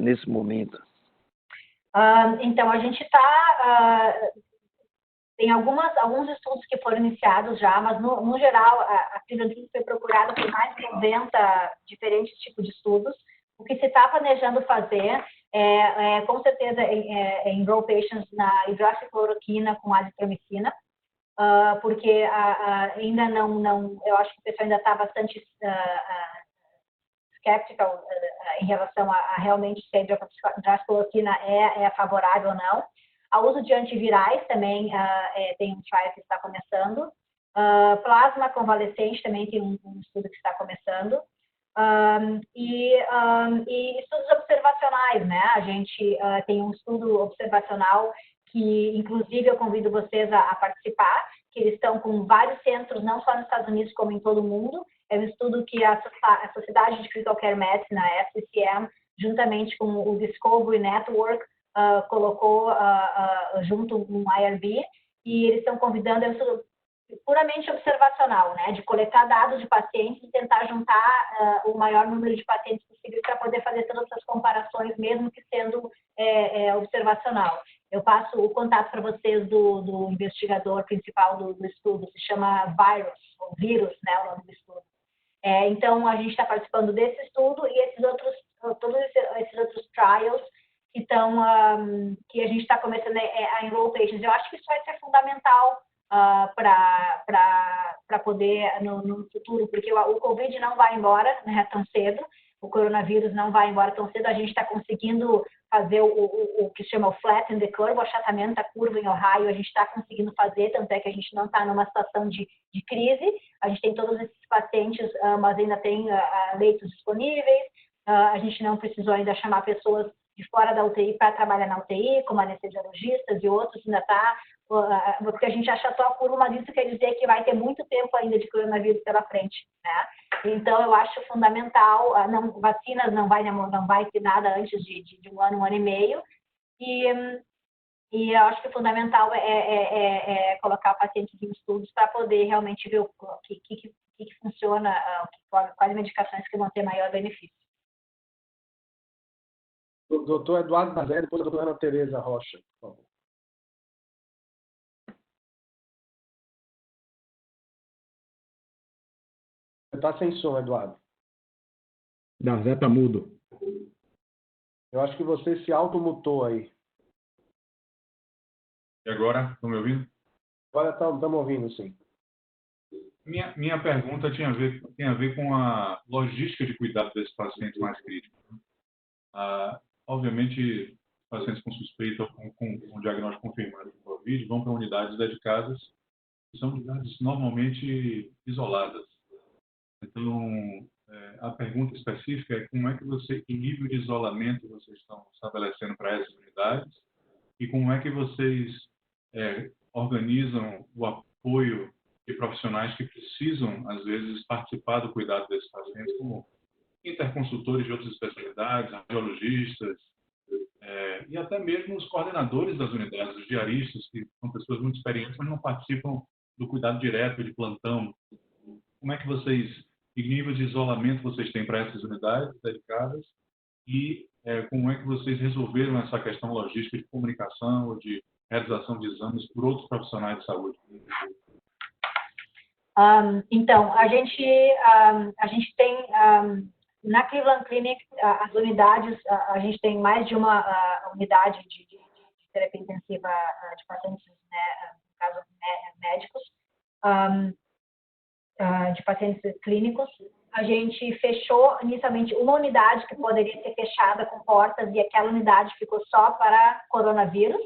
nesse momento? Então, a gente tem alguns estudos que foram iniciados já, mas no geral a Cleveland foi procurada por mais de 90 diferentes tipos de estudos. O que se está planejando fazer com certeza, enroll patients na hidroxicloroquina com azitromicina, porque ainda não, eu acho que o pessoal ainda está bastante skeptical em relação a realmente se a hidroxicloroquina é favorável ou não. O uso de antivirais também tem um trial que está começando. Plasma convalescente também tem um estudo que está começando. E estudos observacionais, né? A gente tem um estudo observacional que, inclusive, eu convido vocês a participar, que eles estão com vários centros, não só nos Estados Unidos, como em todo o mundo. É um estudo que a Sociedade de Critical Care Medicine, a SCCM, juntamente com o Discovery Network, colocou junto com o IRB, e eles estão convidando, é um estudo puramente observacional, né, de coletar dados de pacientes e tentar juntar o maior número de pacientes possível para poder fazer todas essas comparações, mesmo que sendo observacional. Eu passo o contato para vocês do investigador principal do estudo, se chama Vírus, né, o nome do estudo. Então, a gente está participando desse estudo e todos esses outros trials que a gente está começando a enroll patients. Eu acho que isso vai ser fundamental para poder no futuro, porque o Covid não vai embora, né, tão cedo, o coronavírus não vai embora tão cedo. A gente está conseguindo fazer o que se chama o flatten the curve, o achatamento da curva em Ohio, a gente está conseguindo fazer, tanto é que a gente não está numa situação de crise, a gente tem todos esses pacientes, mas ainda tem leitos disponíveis, a gente não precisou ainda chamar pessoas de fora da UTI para trabalhar na UTI, como anestesiologistas e outros, ainda está, porque a gente achatou a curva, mas isso quer dizer que vai ter muito tempo ainda de coronavírus pela frente, né? Então, eu acho fundamental, vacinas não vai ter nada antes de um ano e meio, e eu acho que o fundamental é colocar pacientes em estudos para poder realmente ver o que funciona, quais medicações que vão ter maior benefício. Doutor Eduardo Nazé, depois a doutora Ana Tereza Rocha, por favor. Você está sem som, Eduardo. Nazé está mudo. Eu acho que você se automutou aí. E agora, estão me ouvindo? Agora estamos ouvindo, sim. Minha pergunta tem a ver com a logística de cuidado desses pacientes mais críticos. Obviamente, pacientes com suspeita ou com diagnóstico confirmado de Covid vão para unidades dedicadas, que são unidades normalmente isoladas. Então, a pergunta específica é como é que nível de isolamento vocês estão estabelecendo para essas unidades e como é que vocês organizam o apoio de profissionais que precisam, às vezes, participar do cuidado desses pacientes, como interconsultores de outras especialidades, radiologistas, e até mesmo os coordenadores das unidades, os diaristas, que são pessoas muito experientes, mas não participam do cuidado direto, de plantão. Como é que que nível de isolamento vocês têm para essas unidades dedicadas e como é que vocês resolveram essa questão logística de comunicação ou de realização de exames por outros profissionais de saúde? Então, a gente tem, na Cleveland Clinic, as unidades, a gente tem mais de uma unidade de terapia intensiva de pacientes, né, no caso, médicos, de pacientes clínicos. A gente fechou inicialmente uma unidade que poderia ser fechada com portas e aquela unidade ficou só para coronavírus.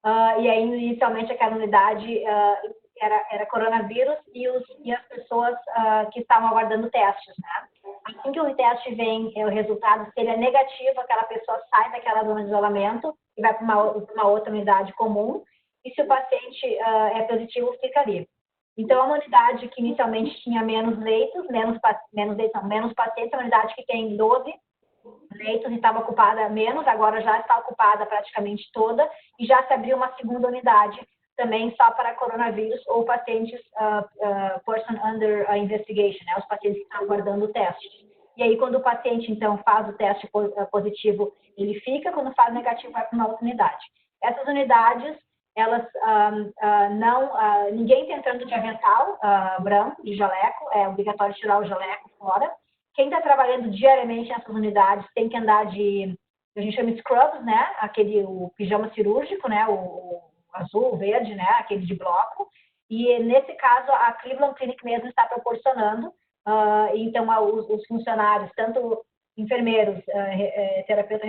E aí, inicialmente, aquela unidade era coronavírus e as pessoas que estavam aguardando testes, né? Assim que o teste vem, o resultado, se ele é negativo, aquela pessoa sai daquela zona de isolamento e vai para uma outra unidade comum. E se o paciente é positivo, fica ali. Então, é uma unidade que inicialmente tinha menos leitos, menos pacientes, é uma unidade que tem 12 leitos e estava ocupada menos, agora já está ocupada praticamente toda e já se abriu uma segunda unidade também só para coronavírus ou pacientes person under investigation, né, os pacientes que estão aguardando o teste. E aí, quando o paciente, então, faz o teste positivo, ele fica, quando faz negativo, vai para uma outra unidade. Essas unidades, elas ninguém está entrando de avental branco, de jaleco, é obrigatório tirar o jaleco fora. Quem está trabalhando diariamente nessas unidades tem que andar a gente chama scrubs, né, o pijama cirúrgico, né, o azul, o verde, né, aquele de bloco, e nesse caso a Cleveland Clinic mesmo está proporcionando, então os funcionários, tanto enfermeiros, terapeuta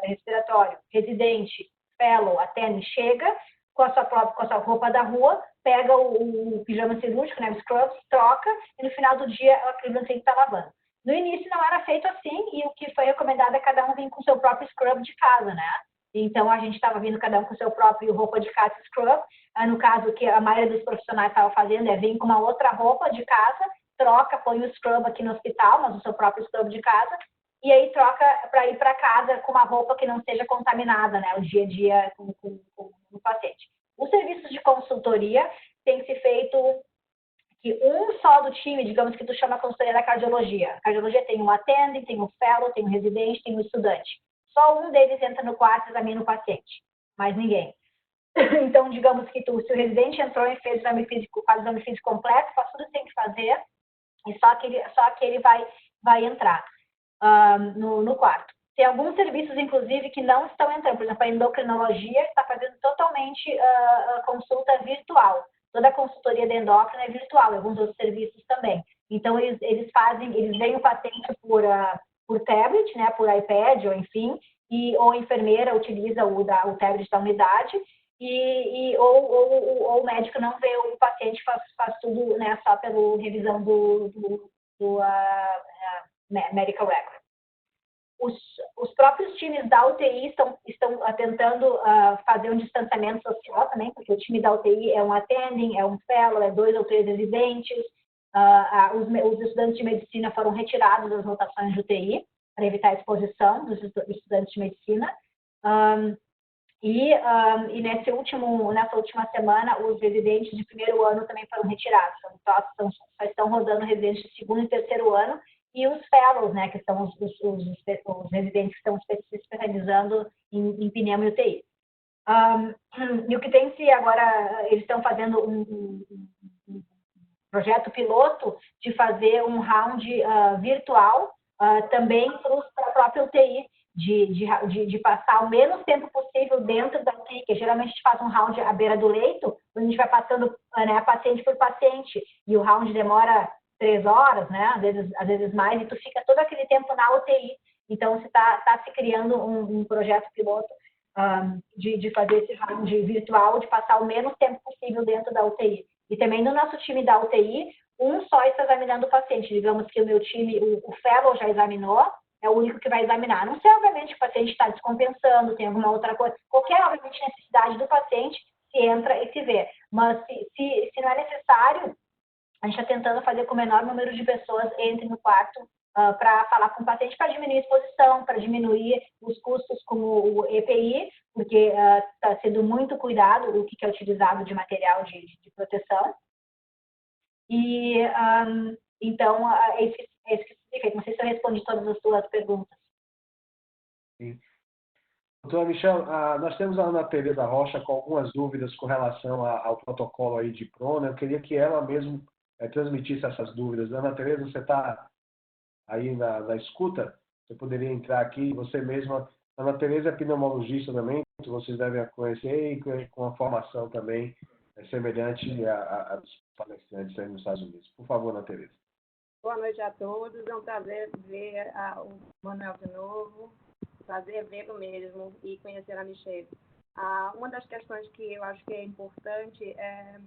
respiratório, residente, fellow, attending, chega com a sua roupa da rua, pega o pijama cirúrgico, né, o scrubs, troca, e no final do dia a Cleveland Clinic está lavando. No início não era feito assim, e o que foi recomendado é cada um vir com o seu próprio scrub de casa, né? Então, a gente estava vindo cada um com o seu próprio roupa de casa scrub. No caso, que a maioria dos profissionais estava fazendo vir com uma outra roupa de casa, troca, põe o scrub aqui no hospital, mas o seu próprio scrub de casa, e aí troca para ir para casa com uma roupa que não seja contaminada, né? O dia a dia com o paciente. Os serviços de consultoria tem que ser feito que um só do time, digamos que tu chama a consultoria da cardiologia. A cardiologia tem um attending, tem um fellow, tem um residente, tem um estudante. Só um deles entra no quarto e examina o paciente, mais ninguém. Então, digamos que se o residente entrou e fez o exame físico, faz o exame físico completo, faz tudo que tem que fazer, e só aquele vai entrar no quarto. Tem alguns serviços, inclusive, que não estão entrando. Por exemplo, a endocrinologia está fazendo totalmente consulta virtual. Toda a consultoria de endócrina é virtual, alguns outros serviços também. Então, eles veem o paciente por tablet, né, por iPad, ou enfim, ou a enfermeira utiliza o tablet da unidade, ou o médico não vê o paciente, faz tudo, né, só pela revisão do medical record. Os próprios times da UTI estão tentando fazer um distanciamento social também, porque o time da UTI é um attending, é um fellow, é 2 ou 3 residentes. Os estudantes de medicina foram retirados das rotações de UTI para evitar a exposição dos estudantes de medicina. Nessa última semana, os residentes de primeiro ano também foram retirados. Então, só estão rodando residentes de segundo e terceiro ano, e os fellows, né, que são os residentes que estão se especializando em pneumo e UTI. E o que tem se agora, eles estão fazendo um projeto piloto de fazer um round virtual também para a própria UTI, de passar o menos tempo possível dentro da UTI, que geralmente a gente faz um round à beira do leito, onde a gente vai passando, né, paciente por paciente, e o round demora 3 horas, né, às vezes mais, e tu fica todo aquele tempo na UTI. Então, você está se criando um projeto piloto de fazer esse round virtual, de passar o menos tempo possível dentro da UTI. E também no nosso time da UTI, um só está examinando o paciente. Digamos que o meu time, o fellow já examinou, é o único que vai examinar. Não sei, obviamente, que o paciente está descompensando, tem alguma outra coisa. Qualquer, obviamente, necessidade do paciente, se entra e se vê. Mas se não é necessário, a gente está tentando fazer com o menor número de pessoas entre no quarto para falar com o paciente, para diminuir a exposição, para diminuir os custos como o EPI, porque está sendo muito cuidado o que é utilizado de material de proteção. E, então, é isso que se fez. Não sei se eu respondi todas as suas perguntas. Sim. Doutora Michelle, nós temos a Ana Tereza Rocha com algumas dúvidas com relação ao protocolo aí de PRONA. Eu queria que ela mesmo transmitisse essas dúvidas. Ana Tereza, você está aí na escuta? Você poderia entrar aqui, você mesma. Ana Tereza é pneumologista também, que vocês devem a conhecer, e com a formação também semelhante a dos palestrantes aí nos Estados Unidos. Por favor, Ana Tereza. Boa noite a todos. É um prazer ver o Manuel de novo. Prazer vê-lo mesmo e conhecer a Michelle. Uma das questões que eu acho que é importante é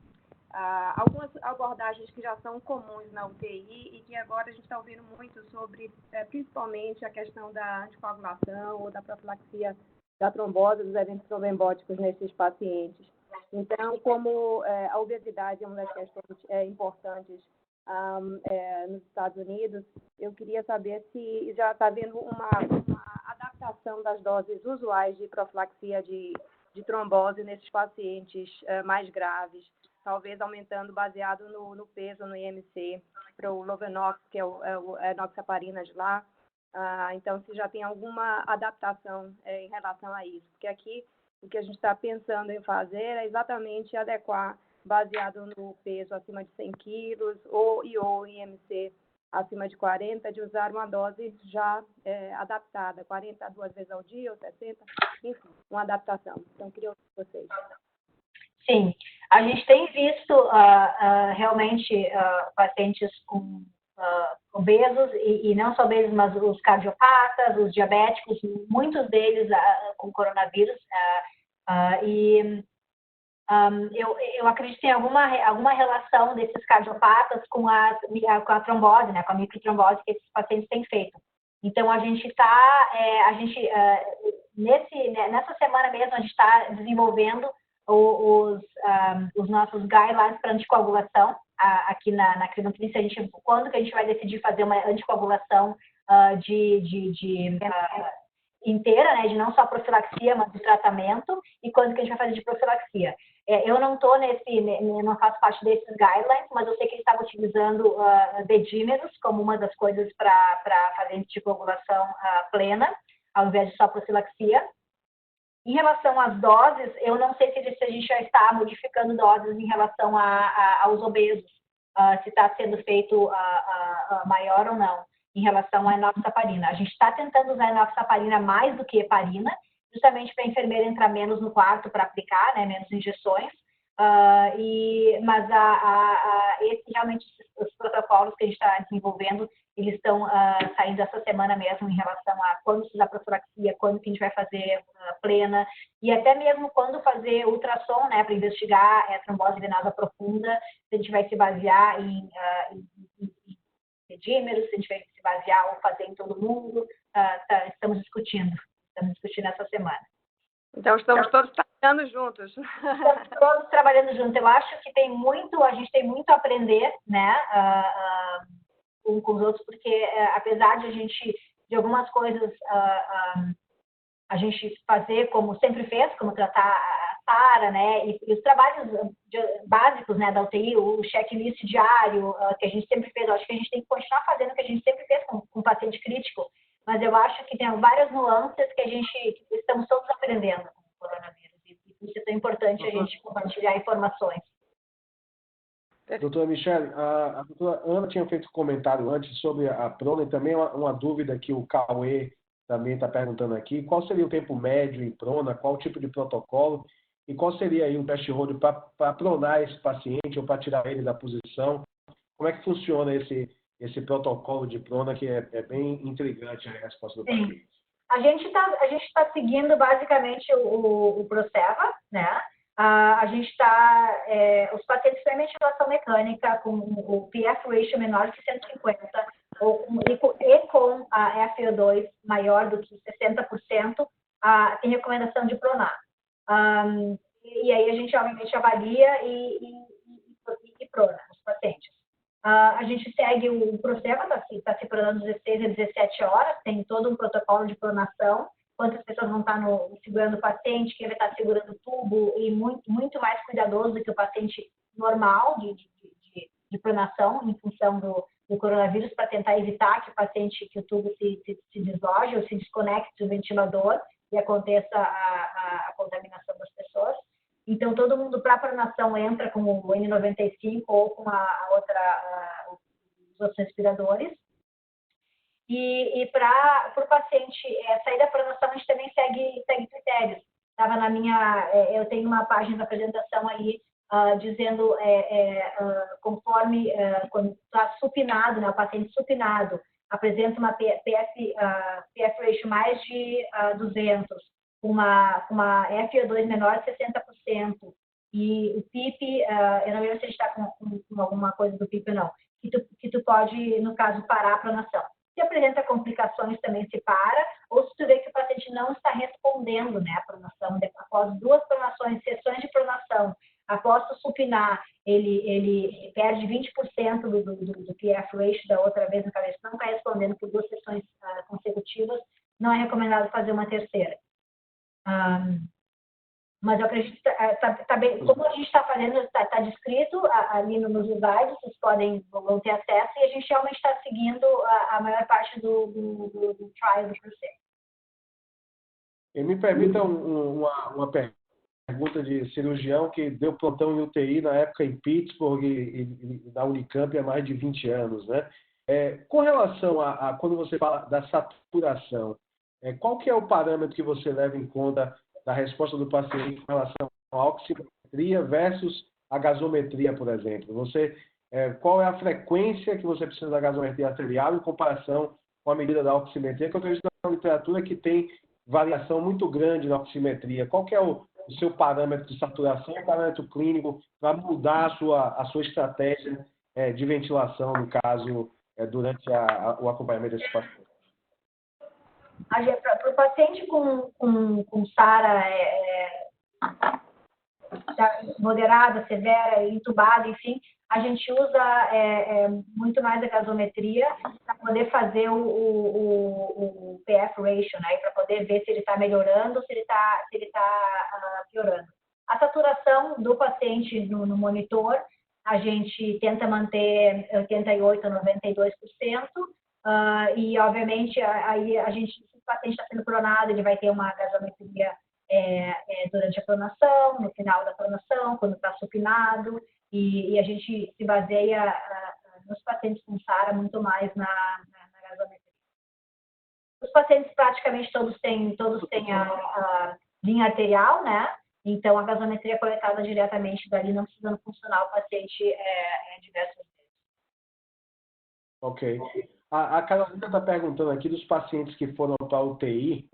algumas abordagens que já são comuns na UTI e que agora a gente está ouvindo muito sobre, principalmente, a questão da anticoagulação ou da profilaxia da trombose, dos eventos trombembóticos nesses pacientes. Então, como a obesidade é uma das questões importantes nos Estados Unidos, eu queria saber se já está havendo uma adaptação das doses usuais de profilaxia de trombose nesses pacientes mais graves, talvez aumentando baseado no peso, no IMC, para o Lovenox, que é a enoxaparina de lá. Então, se já tem alguma adaptação em relação a isso. Porque aqui, o que a gente está pensando em fazer é exatamente adequar, baseado no peso acima de 100 quilos, ou IMC acima de 40, de usar uma dose já adaptada, 40 2 vezes ao dia, ou 60, enfim, uma adaptação. Então, queria ouvir vocês. Sim, a gente tem visto realmente pacientes com obesos, e não só obesos, mas os cardiopatas, os diabéticos, muitos deles com coronavírus, eu acredito que tem alguma relação desses cardiopatas com a trombose, né, com a microtrombose que esses pacientes têm feito. Então, a gente está, nessa semana mesmo, a gente está desenvolvendo os nossos guidelines para anticoagulação. Aqui na Clinotrice, quando que a gente vai decidir fazer uma anticoagulação inteira, né, de não só profilaxia, mas de tratamento, e quando que a gente vai fazer de profilaxia. Eu não estou não faço parte desses guidelines, mas eu sei que eles estavam utilizando dedímeros como uma das coisas para fazer anticoagulação plena, ao invés de só profilaxia. Em relação às doses, eu não sei se a gente já está modificando doses em relação aos obesos, se está sendo feito maior ou não. em relação à enoxaparina. A gente está tentando usar a enoxaparina mais do que heparina, justamente para a enfermeira entrar menos no quarto para aplicar, né, menos injeções. Mas realmente os protocolos que a gente está desenvolvendo, eles estão saindo essa semana mesmo em relação a quando se usar profilaxia, quando que a gente vai fazer plena, e até mesmo quando fazer ultrassom, né, para investigar a trombose venosa profunda, se a gente vai se basear em dedímeros, se a gente vai se basear ou fazer em todo mundo, estamos discutindo essa semana. Então, estamos todos trabalhando juntos. Estamos todos trabalhando juntos. Eu acho que a gente tem muito a aprender, né, um com os outros, porque apesar de a gente, de algumas coisas, a gente fazer como sempre fez, como tratar a Sara, né, e os trabalhos básicos, né, da UTI, o checklist diário, que a gente sempre fez, eu acho que a gente tem que continuar fazendo o que a gente sempre fez com paciente crítico, mas eu acho que tem várias nuances que estamos todos aprendendo com o coronavírus, e por isso é tão importante a gente compartilhar informações. Doutora Michele, a doutora Ana tinha feito um comentário antes sobre a prona, e também uma dúvida que o Cauê também está perguntando aqui: qual seria o tempo médio em prona, qual tipo de protocolo, e qual seria aí um teste rodo para pronar esse paciente ou para tirar ele da posição? Como é que funciona esse protocolo de prona, que é bem intrigante a resposta do paciente? A gente está seguindo basicamente o Proceva, né? A gente está, os pacientes extremamente de relação mecânica, com o PF ratio menor de 150, e com a FO2 maior do que 60%, tem recomendação de pronar. E aí a gente, obviamente, avalia e prona os pacientes. A gente segue o Proceva, está se pronando 16 a 17 horas, tem todo um protocolo de pronação, quantas pessoas vão estar segurando o paciente, quem vai estar segurando o tubo, e muito mais cuidadoso do que o paciente normal de pronação, em função do coronavírus, para tentar evitar que o tubo se desloje ou se desconecte do ventilador e aconteça a contaminação das pessoas. Então, todo mundo para a pronação entra com o N95 ou com os outros respiradores. E para o paciente sair da pronação, a gente também segue critérios. Eu tenho uma página de apresentação aí dizendo conforme quando está supinado, né, o paciente supinado apresenta uma PF ratio mais de 200, uma FO2 menor de 60%, e o PIP, eu não lembro se a gente está com alguma coisa do PIP ou não, que tu pode, no caso, parar a pronação. Se apresenta complicações, também se para, ou se tu vê que o paciente não está respondendo, né, a pronação, após 2 pronações, sessões de pronação, após o supinar, ele perde 20% do PF ratio da outra vez na cabeça, não está respondendo por 2 sessões consecutivas, não é recomendado fazer uma terceira. Mas eu acredito que tá bem, como a gente está fazendo, está descrito ali nos slides, vocês vão ter acesso, e a gente realmente está seguindo a maior parte do trial do processo. E me permita uma pergunta de cirurgião que deu plantão em UTI na época em Pittsburgh e da Unicamp há mais de 20 anos, né? Com relação a quando você fala da saturação, qual que é o parâmetro que você leva em conta da resposta do paciente com relação à oximetria versus a gasometria, por exemplo? Qual é a frequência que você precisa da gasometria arterial em comparação com a medida da oximetria? Que eu acredito na literatura que tem variação muito grande na oximetria. Qual que é o seu parâmetro de saturação, o parâmetro clínico, para mudar a sua estratégia de ventilação, no caso, durante o acompanhamento desse paciente? Para o paciente com SARA moderada, severa, entubada, enfim, a gente usa muito mais a gasometria para poder fazer o PF ratio, né, para poder ver se ele está melhorando ou se ele está piorando. A saturação do paciente no monitor, a gente tenta manter 88% a 92%, e, obviamente, aí se o paciente está sendo pronado, ele vai ter uma gasometria durante a pronação, no final da pronação, quando está supinado, e a gente se baseia nos pacientes com SARA muito mais na gasometria. Os pacientes praticamente todos têm a linha arterial, né? Então a gasometria é coletada diretamente dali, não precisando funcionar o paciente diversas vezes. Ok. A Carolina está perguntando aqui dos pacientes que foram para a UTI,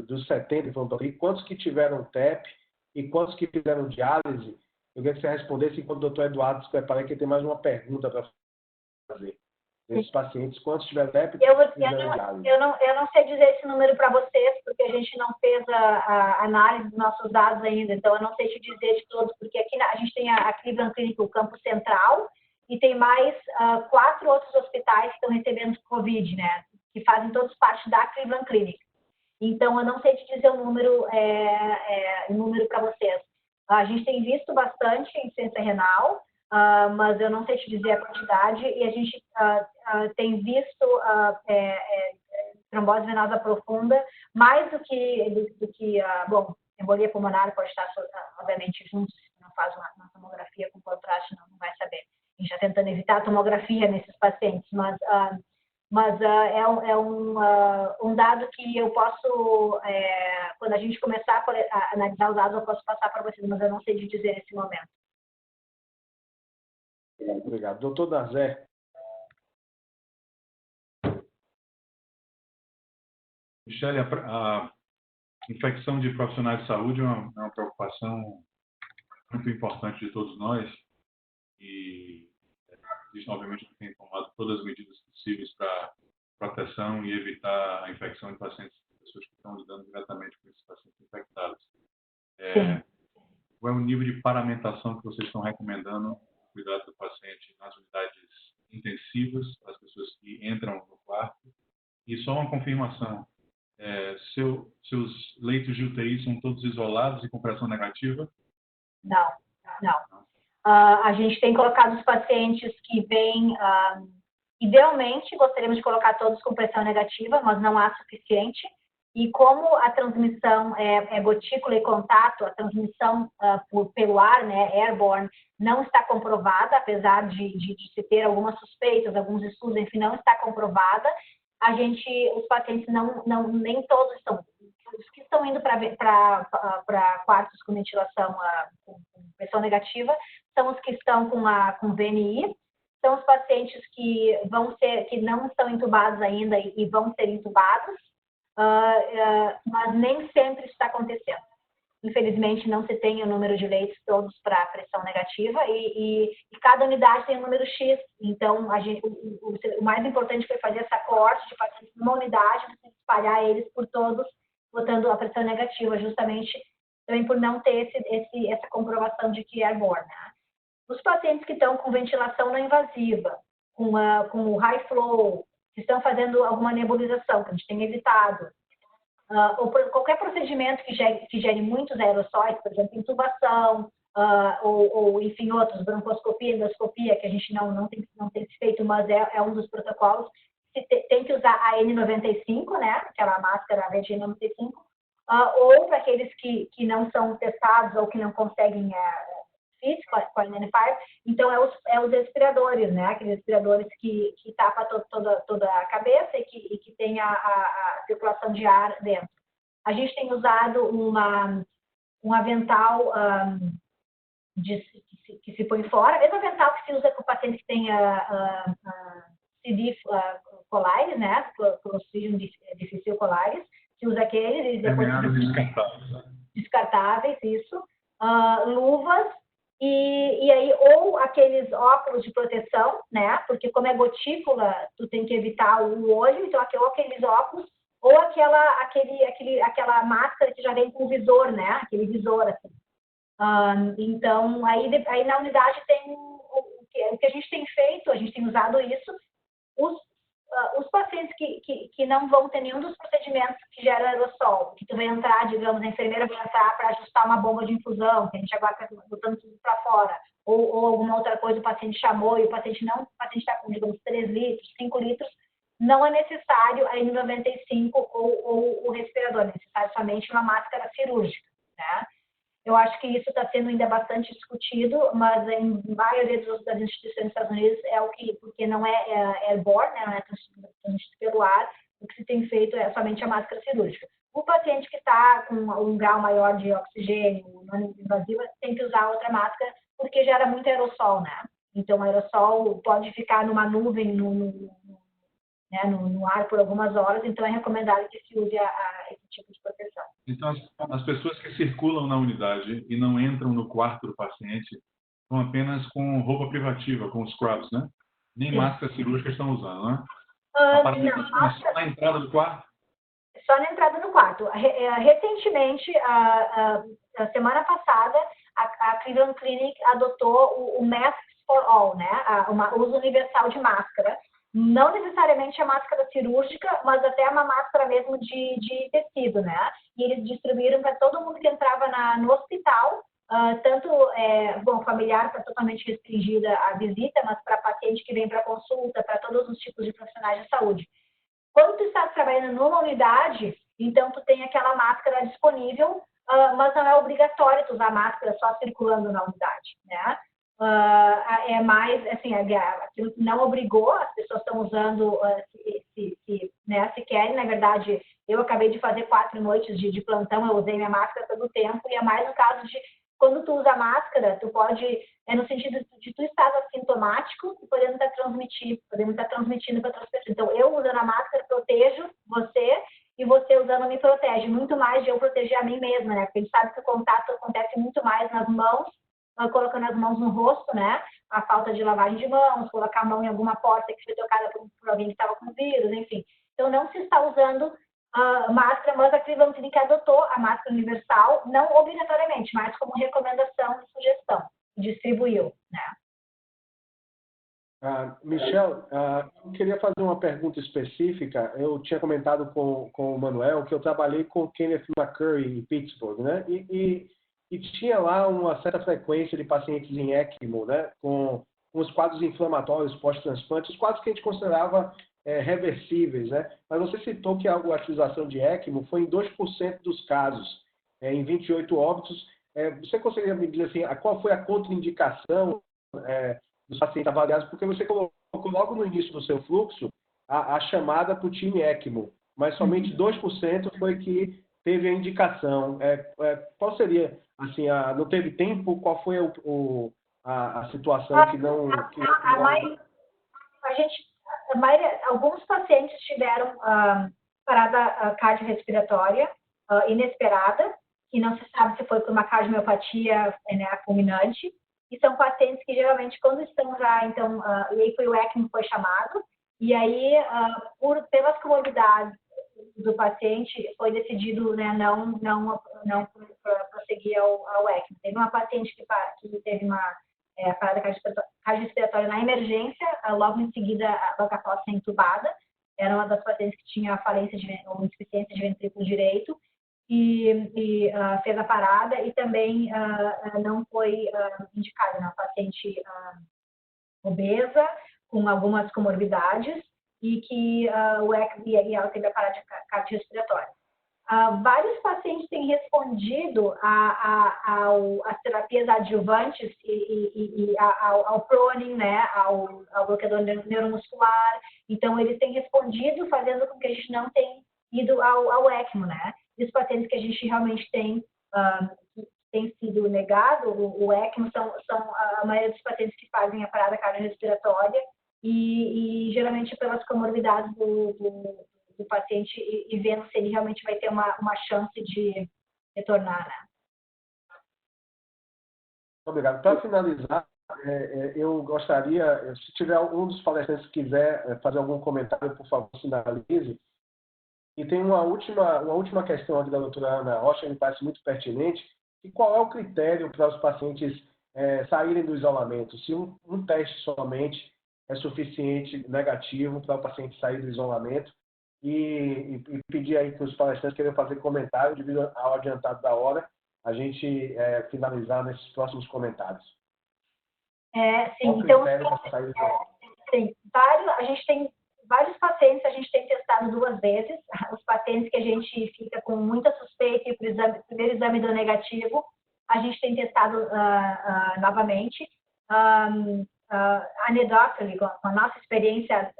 dos 70 que foram para a UTI, quantos que tiveram TEP e quantos que fizeram diálise? Eu queria que você respondesse enquanto o doutor Eduardo se prepara, que tem mais uma pergunta para fazer. Desses pacientes, quantos tiveram TEP e quantos fizeram diálise? Eu não sei dizer esse número para vocês, porque a gente não fez a análise dos nossos dados ainda, então eu não sei te dizer de todos, porque aqui a gente tem a Cleveland Clinic, o campo central, e tem mais 4 outros hospitais que estão recebendo Covid, né? Que fazem todos parte da Cleveland Clinic. Então, eu não sei te dizer o número para vocês. A gente tem visto bastante insuficiência renal, mas eu não sei te dizer a quantidade, e a gente tem visto trombose venosa profunda, mais do que bom, embolia pulmonar pode estar, obviamente, juntos, se não faz uma tomografia com contraste, não vai saber. A gente está tentando evitar a tomografia nesses pacientes, mas é um dado que eu posso, quando a gente começar a analisar os dados, eu posso passar para vocês, mas eu não sei te dizer nesse momento. Obrigado. Doutor Nazé. Michele, a infecção de profissionais de saúde é uma preocupação muito importante de todos nós e existe, obviamente, que tem tomado todas as medidas possíveis para proteção e evitar a infecção de pacientes, pessoas que estão lidando diretamente com esses pacientes infectados. Qual é o nível de paramentação que vocês estão recomendando no cuidado do paciente nas unidades intensivas, para as pessoas que entram no quarto? E só uma confirmação, seus leitos de UTI são todos isolados e com pressão negativa? Não. A gente tem colocado os pacientes que vêm, idealmente, gostaríamos de colocar todos com pressão negativa, mas não há suficiente. E como a transmissão é gotícula e contato, a transmissão pelo ar, né, airborne, não está comprovada, apesar de se ter algumas suspeitas, alguns estudos, enfim, não está comprovada. Os pacientes nem todos estão, os que estão indo para quartos com ventilação com pressão negativa, são os que estão com VNI, são os pacientes que não estão entubados ainda e vão ser entubados, mas nem sempre isso está acontecendo. Infelizmente, não se tem o número de leitos todos para pressão negativa e cada unidade tem um número X. Então, o mais importante foi fazer essa coorte de pacientes numa unidade, espalhar eles por todos, botando a pressão negativa, justamente também por não ter essa comprovação de que é airborne. Né? Os pacientes que estão com ventilação não invasiva, com o high flow, que estão fazendo alguma nebulização, que a gente tem evitado, ou qualquer procedimento que gere muitos aerossóis, por exemplo, intubação, ou enfim, outros, broncoscopia, endoscopia, que a gente não tem feito, mas é um dos protocolos. Tem que usar a N95, né, aquela máscara N95, ou para aqueles que não são testados ou que não conseguem fit com a N95, então os respiradores, né, aqueles respiradores que tapam toda a cabeça e que tem a circulação de ar dentro. A gente tem usado um avental que se põe fora, mesmo avental que se usa com o paciente que tem CD colares, né, Clostridium difficile colares, se usa aqueles e depois descartáveis, isso, luvas e aí ou aqueles óculos de proteção, né, porque como é gotícula, tu tem que evitar o olho, então ou aqueles óculos ou aquela máscara que já vem com visor, né, aquele visor assim. Então aí na unidade tem o que a gente tem feito, a gente tem usado isso. Os pacientes que não vão ter nenhum dos procedimentos que geram aerossol, que tu vai entrar, digamos, a enfermeira vai entrar para ajustar uma bomba de infusão, que a gente agora está botando tudo para fora, ou alguma outra coisa o paciente chamou e o paciente está com, digamos, 3 litros, 5 litros, não é necessário a N95 ou o respirador, é necessário somente uma máscara cirúrgica, né? Eu acho que isso está sendo ainda bastante discutido, mas em maioria das instituições dos Estados Unidos porque não é airborne, né, não é transmitido pelo ar, o que se tem feito é somente a máscara cirúrgica. O paciente que está com um grau maior de oxigênio não invasiva tem que usar outra máscara, porque gera muito aerossol, né? Então, o aerossol pode ficar numa nuvem no ar por algumas horas, então é recomendado que se use esse tipo de proteção. Então, as pessoas que circulam na unidade e não entram no quarto do paciente estão apenas com roupa privativa, com scrubs, né? Nem máscara cirúrgica estão usando, né? Não, só na entrada do quarto? Só na entrada do quarto. Recentemente, a semana passada, a Cleveland Clinic adotou o Masks for All, né? O uso universal de máscara. Não necessariamente a máscara cirúrgica, mas até uma máscara mesmo de tecido, né? E eles distribuíram para todo mundo que entrava no hospital, tanto, familiar está totalmente restringida a visita, mas para paciente que vem para consulta, para todos os tipos de profissionais de saúde. Quando tu está trabalhando numa unidade, então tu tem aquela máscara disponível, mas não é obrigatório tu usar máscara só circulando na unidade, né? É mais, assim, aquilo que não obrigou, as pessoas estão usando, se querem. Na verdade, eu acabei de fazer 4 noites de plantão, eu usei minha máscara todo o tempo, e é mais no caso de, quando tu usa máscara, tu pode, no sentido de tu estar assintomático e podendo estar transmitindo para outras pessoas. Então, eu usando a máscara protejo você, e você usando me protege, muito mais de eu proteger a mim mesma, né? Porque a gente sabe que o contato acontece muito mais nas mãos, colocando as mãos no rosto, né? A falta de lavagem de mãos, colocar a mão em alguma porta que foi tocada por alguém que estava com vírus, enfim. Então, não se está usando máscara, mas a Cleveland Clinic adotou a máscara universal, não obrigatoriamente, mas como recomendação e sugestão, distribuiu, né? Michelle, eu queria fazer uma pergunta específica. Eu tinha comentado com o Manuel que eu trabalhei com o Kenneth McCurry em Pittsburgh, né? E tinha lá uma certa frequência de pacientes em ECMO, né? Com os quadros inflamatórios pós-transplante, os quadros que a gente considerava reversíveis, né? Mas você citou que a utilização de ECMO foi em 2% dos casos, em 28 óbitos. Você conseguiria me dizer assim, qual foi a contraindicação dos pacientes avaliados? Porque você colocou logo no início do seu fluxo a chamada para o time ECMO, mas somente 2% foi que teve a indicação. Qual seria, assim, não teve tempo? Qual foi a situação que não... Alguns pacientes tiveram parada cardiorrespiratória inesperada, que não se sabe se foi por uma cardiomiopatia fulminante, e são pacientes que geralmente, quando estão já, então, e aí o ECMO foi chamado, e aí, pelas comorbidades do paciente, foi decidido, né, não prosseguir ao ECMO. Teve uma paciente que teve uma parada cardiorrespiratória na emergência, logo em seguida, logo após ser entubada. Era uma das pacientes que tinha falência ou insuficiência de ventrículo direito, e fez a parada, e também não foi indicada, uma paciente obesa, com algumas comorbidades, e que e ela teve a parada cardiorrespiratória. Vários pacientes têm respondido às terapias adjuvantes e ao proning, né, ao bloqueador neuromuscular. Então, eles têm respondido, fazendo com que a gente não tenha ido ao ECMO, né? E os pacientes que a gente realmente tem sido negado o ECMO são a maioria dos pacientes que fazem a parada cardiorrespiratória e geralmente pelas comorbidades do paciente e vendo se ele realmente vai ter uma chance de retornar, né? Obrigado. Para finalizar, eu gostaria, se tiver algum dos palestrantes que quiser fazer algum comentário, por favor, sinalize. E tem uma última questão aqui da doutora Ana Rocha, que me parece muito pertinente, e qual é o critério para os pacientes saírem do isolamento? Se um teste somente é suficiente, negativo, para o paciente sair do isolamento, e pedir aí que os palestrantes queiram fazer comentário, devido ao adiantado da hora, a gente finalizar nesses próximos comentários. Sim, então, a gente tem vários pacientes, a gente tem testado 2 vezes. Os pacientes que a gente fica com muita suspeita e o primeiro exame deu negativo, a gente tem testado novamente. anedótica, com a nossa experiência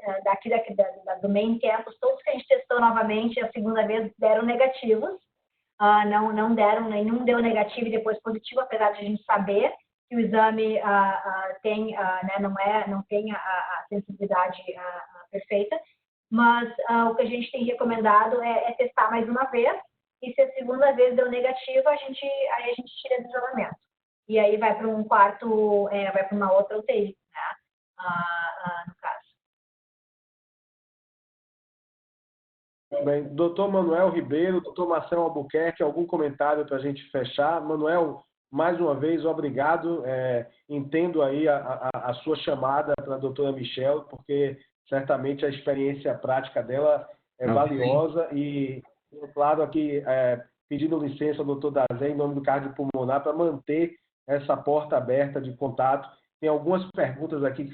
do main campus, todos que a gente testou novamente a segunda vez deram negativos, não deram, nenhum deu negativo e depois positivo, apesar de a gente saber que o exame tem, não tem a sensibilidade perfeita, mas o que a gente tem recomendado é testar mais uma vez, e se a segunda vez deu negativo, aí a gente tira do isolamento. E aí vai para um quarto, vai para uma outra UTI, né? No caso. Bem, doutor Manuel Ribeiro, doutor Marcelo Albuquerque, algum comentário para a gente fechar? Manuel, mais uma vez, obrigado. Entendo aí a sua chamada para a doutora Michelle, porque certamente a experiência prática dela é valiosa e, claro, aqui pedindo licença ao doutor Dazé, em nome do cardiopulmonar, para manter essa porta aberta de contato. Tem algumas perguntas aqui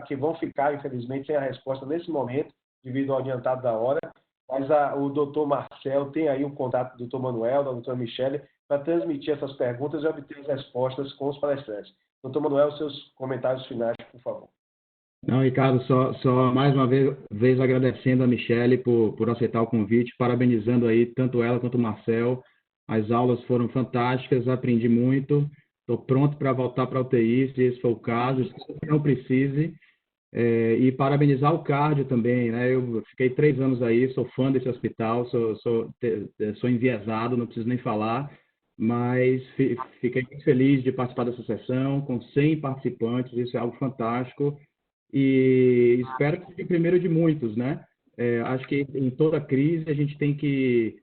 que vão ficar, infelizmente, sem a resposta nesse momento, devido ao adiantado da hora, mas o doutor Marcel tem aí o contato do doutor Manuel, da doutora Michele, para transmitir essas perguntas e obter as respostas com os palestrantes. Doutor Manuel, seus comentários finais, por favor. Não, Ricardo, só mais uma vez agradecendo a Michele por aceitar o convite, parabenizando aí tanto ela quanto o Marcel. As aulas foram fantásticas, aprendi muito. Estou pronto para voltar para a UTI, se esse for o caso, se não precise. E parabenizar o cardio também, né? Eu fiquei 3 anos aí, sou fã desse hospital, sou enviesado, não preciso nem falar, mas fiquei muito feliz de participar dessa sessão, com 100 participantes, isso é algo fantástico, e espero que seja o primeiro de muitos, né? Acho que em toda crise a gente tem que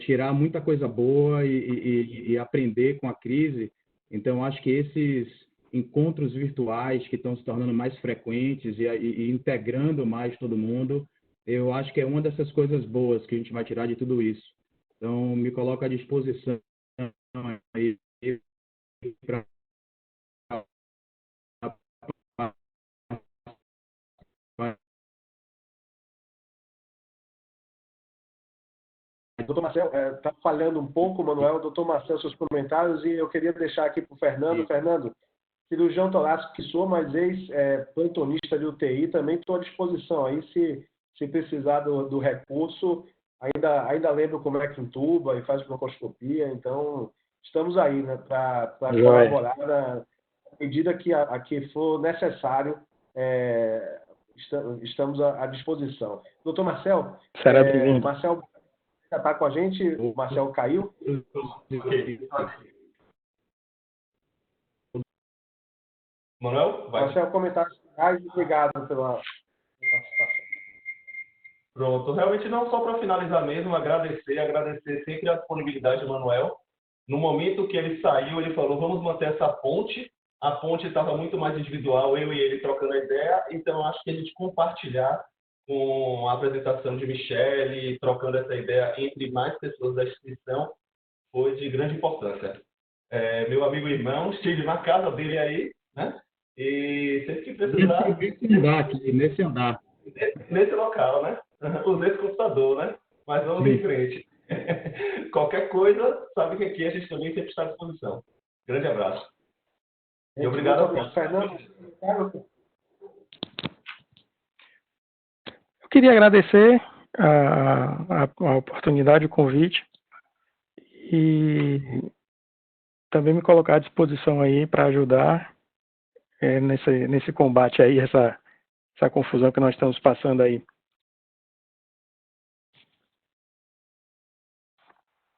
tirar muita coisa boa e aprender com a crise. Então, acho que esses encontros virtuais que estão se tornando mais frequentes e integrando mais todo mundo, eu acho que é uma dessas coisas boas que a gente vai tirar de tudo isso. Então, me coloco à disposição aí para Doutor Marcel, está falhando um pouco, Manuel. Doutor Marcel, seus comentários, e eu queria deixar aqui para o Fernando. Sim. Fernando, cirurgião torácico que sou, mas ex-plantonista de UTI, também estou à disposição aí, se precisar do recurso, ainda lembro como é que intuba e faz broncoskopia, então estamos aí, né, para colaborar na medida que for necessário, estamos à disposição. Doutor Marcel, Marcel já está com a gente? O Marcel caiu? Manuel, vai. Marcel, comentários finais e obrigado pela participação. Pronto, realmente não só para finalizar mesmo, agradecer sempre a disponibilidade do Manuel. No momento que ele saiu, ele falou, vamos manter essa ponte. A ponte estava muito mais individual, eu e ele trocando a ideia, então acho que a gente compartilhar com a apresentação de Michele, trocando essa ideia entre mais pessoas da instituição, foi de grande importância. Meu amigo e irmão, estive na casa dele aí, né? E sempre que precisar... Nesse andar. Nesse local, né? Usei esse computador, né? Mas vamos Sim. Em frente. Qualquer coisa, sabe que aqui a gente também sempre está à disposição. Grande abraço. E obrigado a todos. Fernando, eu queria agradecer a oportunidade, o convite, e também me colocar à disposição aí para ajudar nesse combate aí, essa confusão que nós estamos passando aí.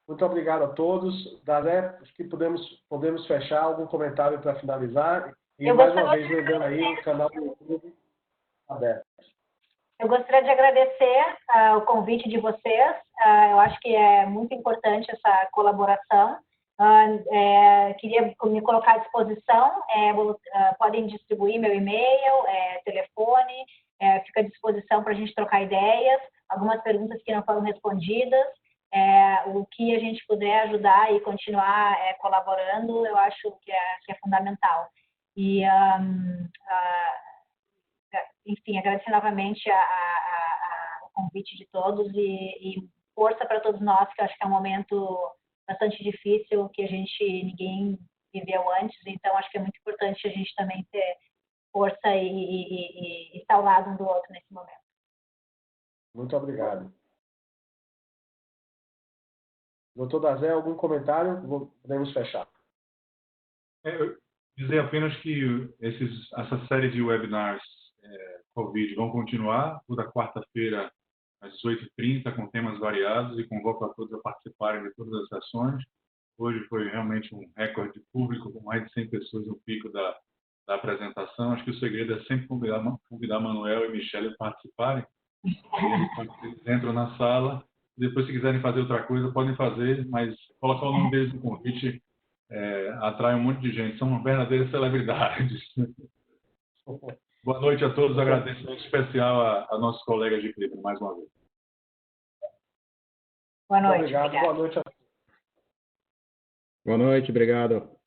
Muito obrigado a todos. Dazé, acho que podemos fechar algum comentário para finalizar. E mais uma vez, lembrando aí o canal do YouTube aberto. Eu gostaria de agradecer o convite de vocês. Eu acho que é muito importante essa colaboração. Queria me colocar à disposição. Podem distribuir meu e-mail, telefone. Fica à disposição para a gente trocar ideias. Algumas perguntas que não foram respondidas. O que a gente puder ajudar e continuar colaborando, eu acho que é fundamental. E, enfim, agradecer novamente o convite de todos e força para todos nós, que eu acho que é um momento bastante difícil, que ninguém viveu antes, então acho que é muito importante a gente também ter força e estar ao lado um do outro nesse momento. Muito obrigado. Doutor Dazé, algum comentário? Podemos fechar. Dizer apenas que essa série de webinars Covid vão continuar toda quarta-feira às 18h30 com temas variados e convoco a todos a participarem de todas as sessões. Hoje foi realmente um recorde público com mais de 100 pessoas no pico da apresentação. Acho que o segredo é sempre convidar Manuel e Michele a participarem. Eles entram na sala. Depois, se quiserem fazer outra coisa, podem fazer, mas colocar o nome deles no convite atrai um monte de gente. São verdadeiras celebridades. Boa noite a todos. Agradeço em especial a nossos colegas de Cleveland, mais uma vez. Boa noite. Obrigado. Boa noite a todos. Boa noite, obrigado.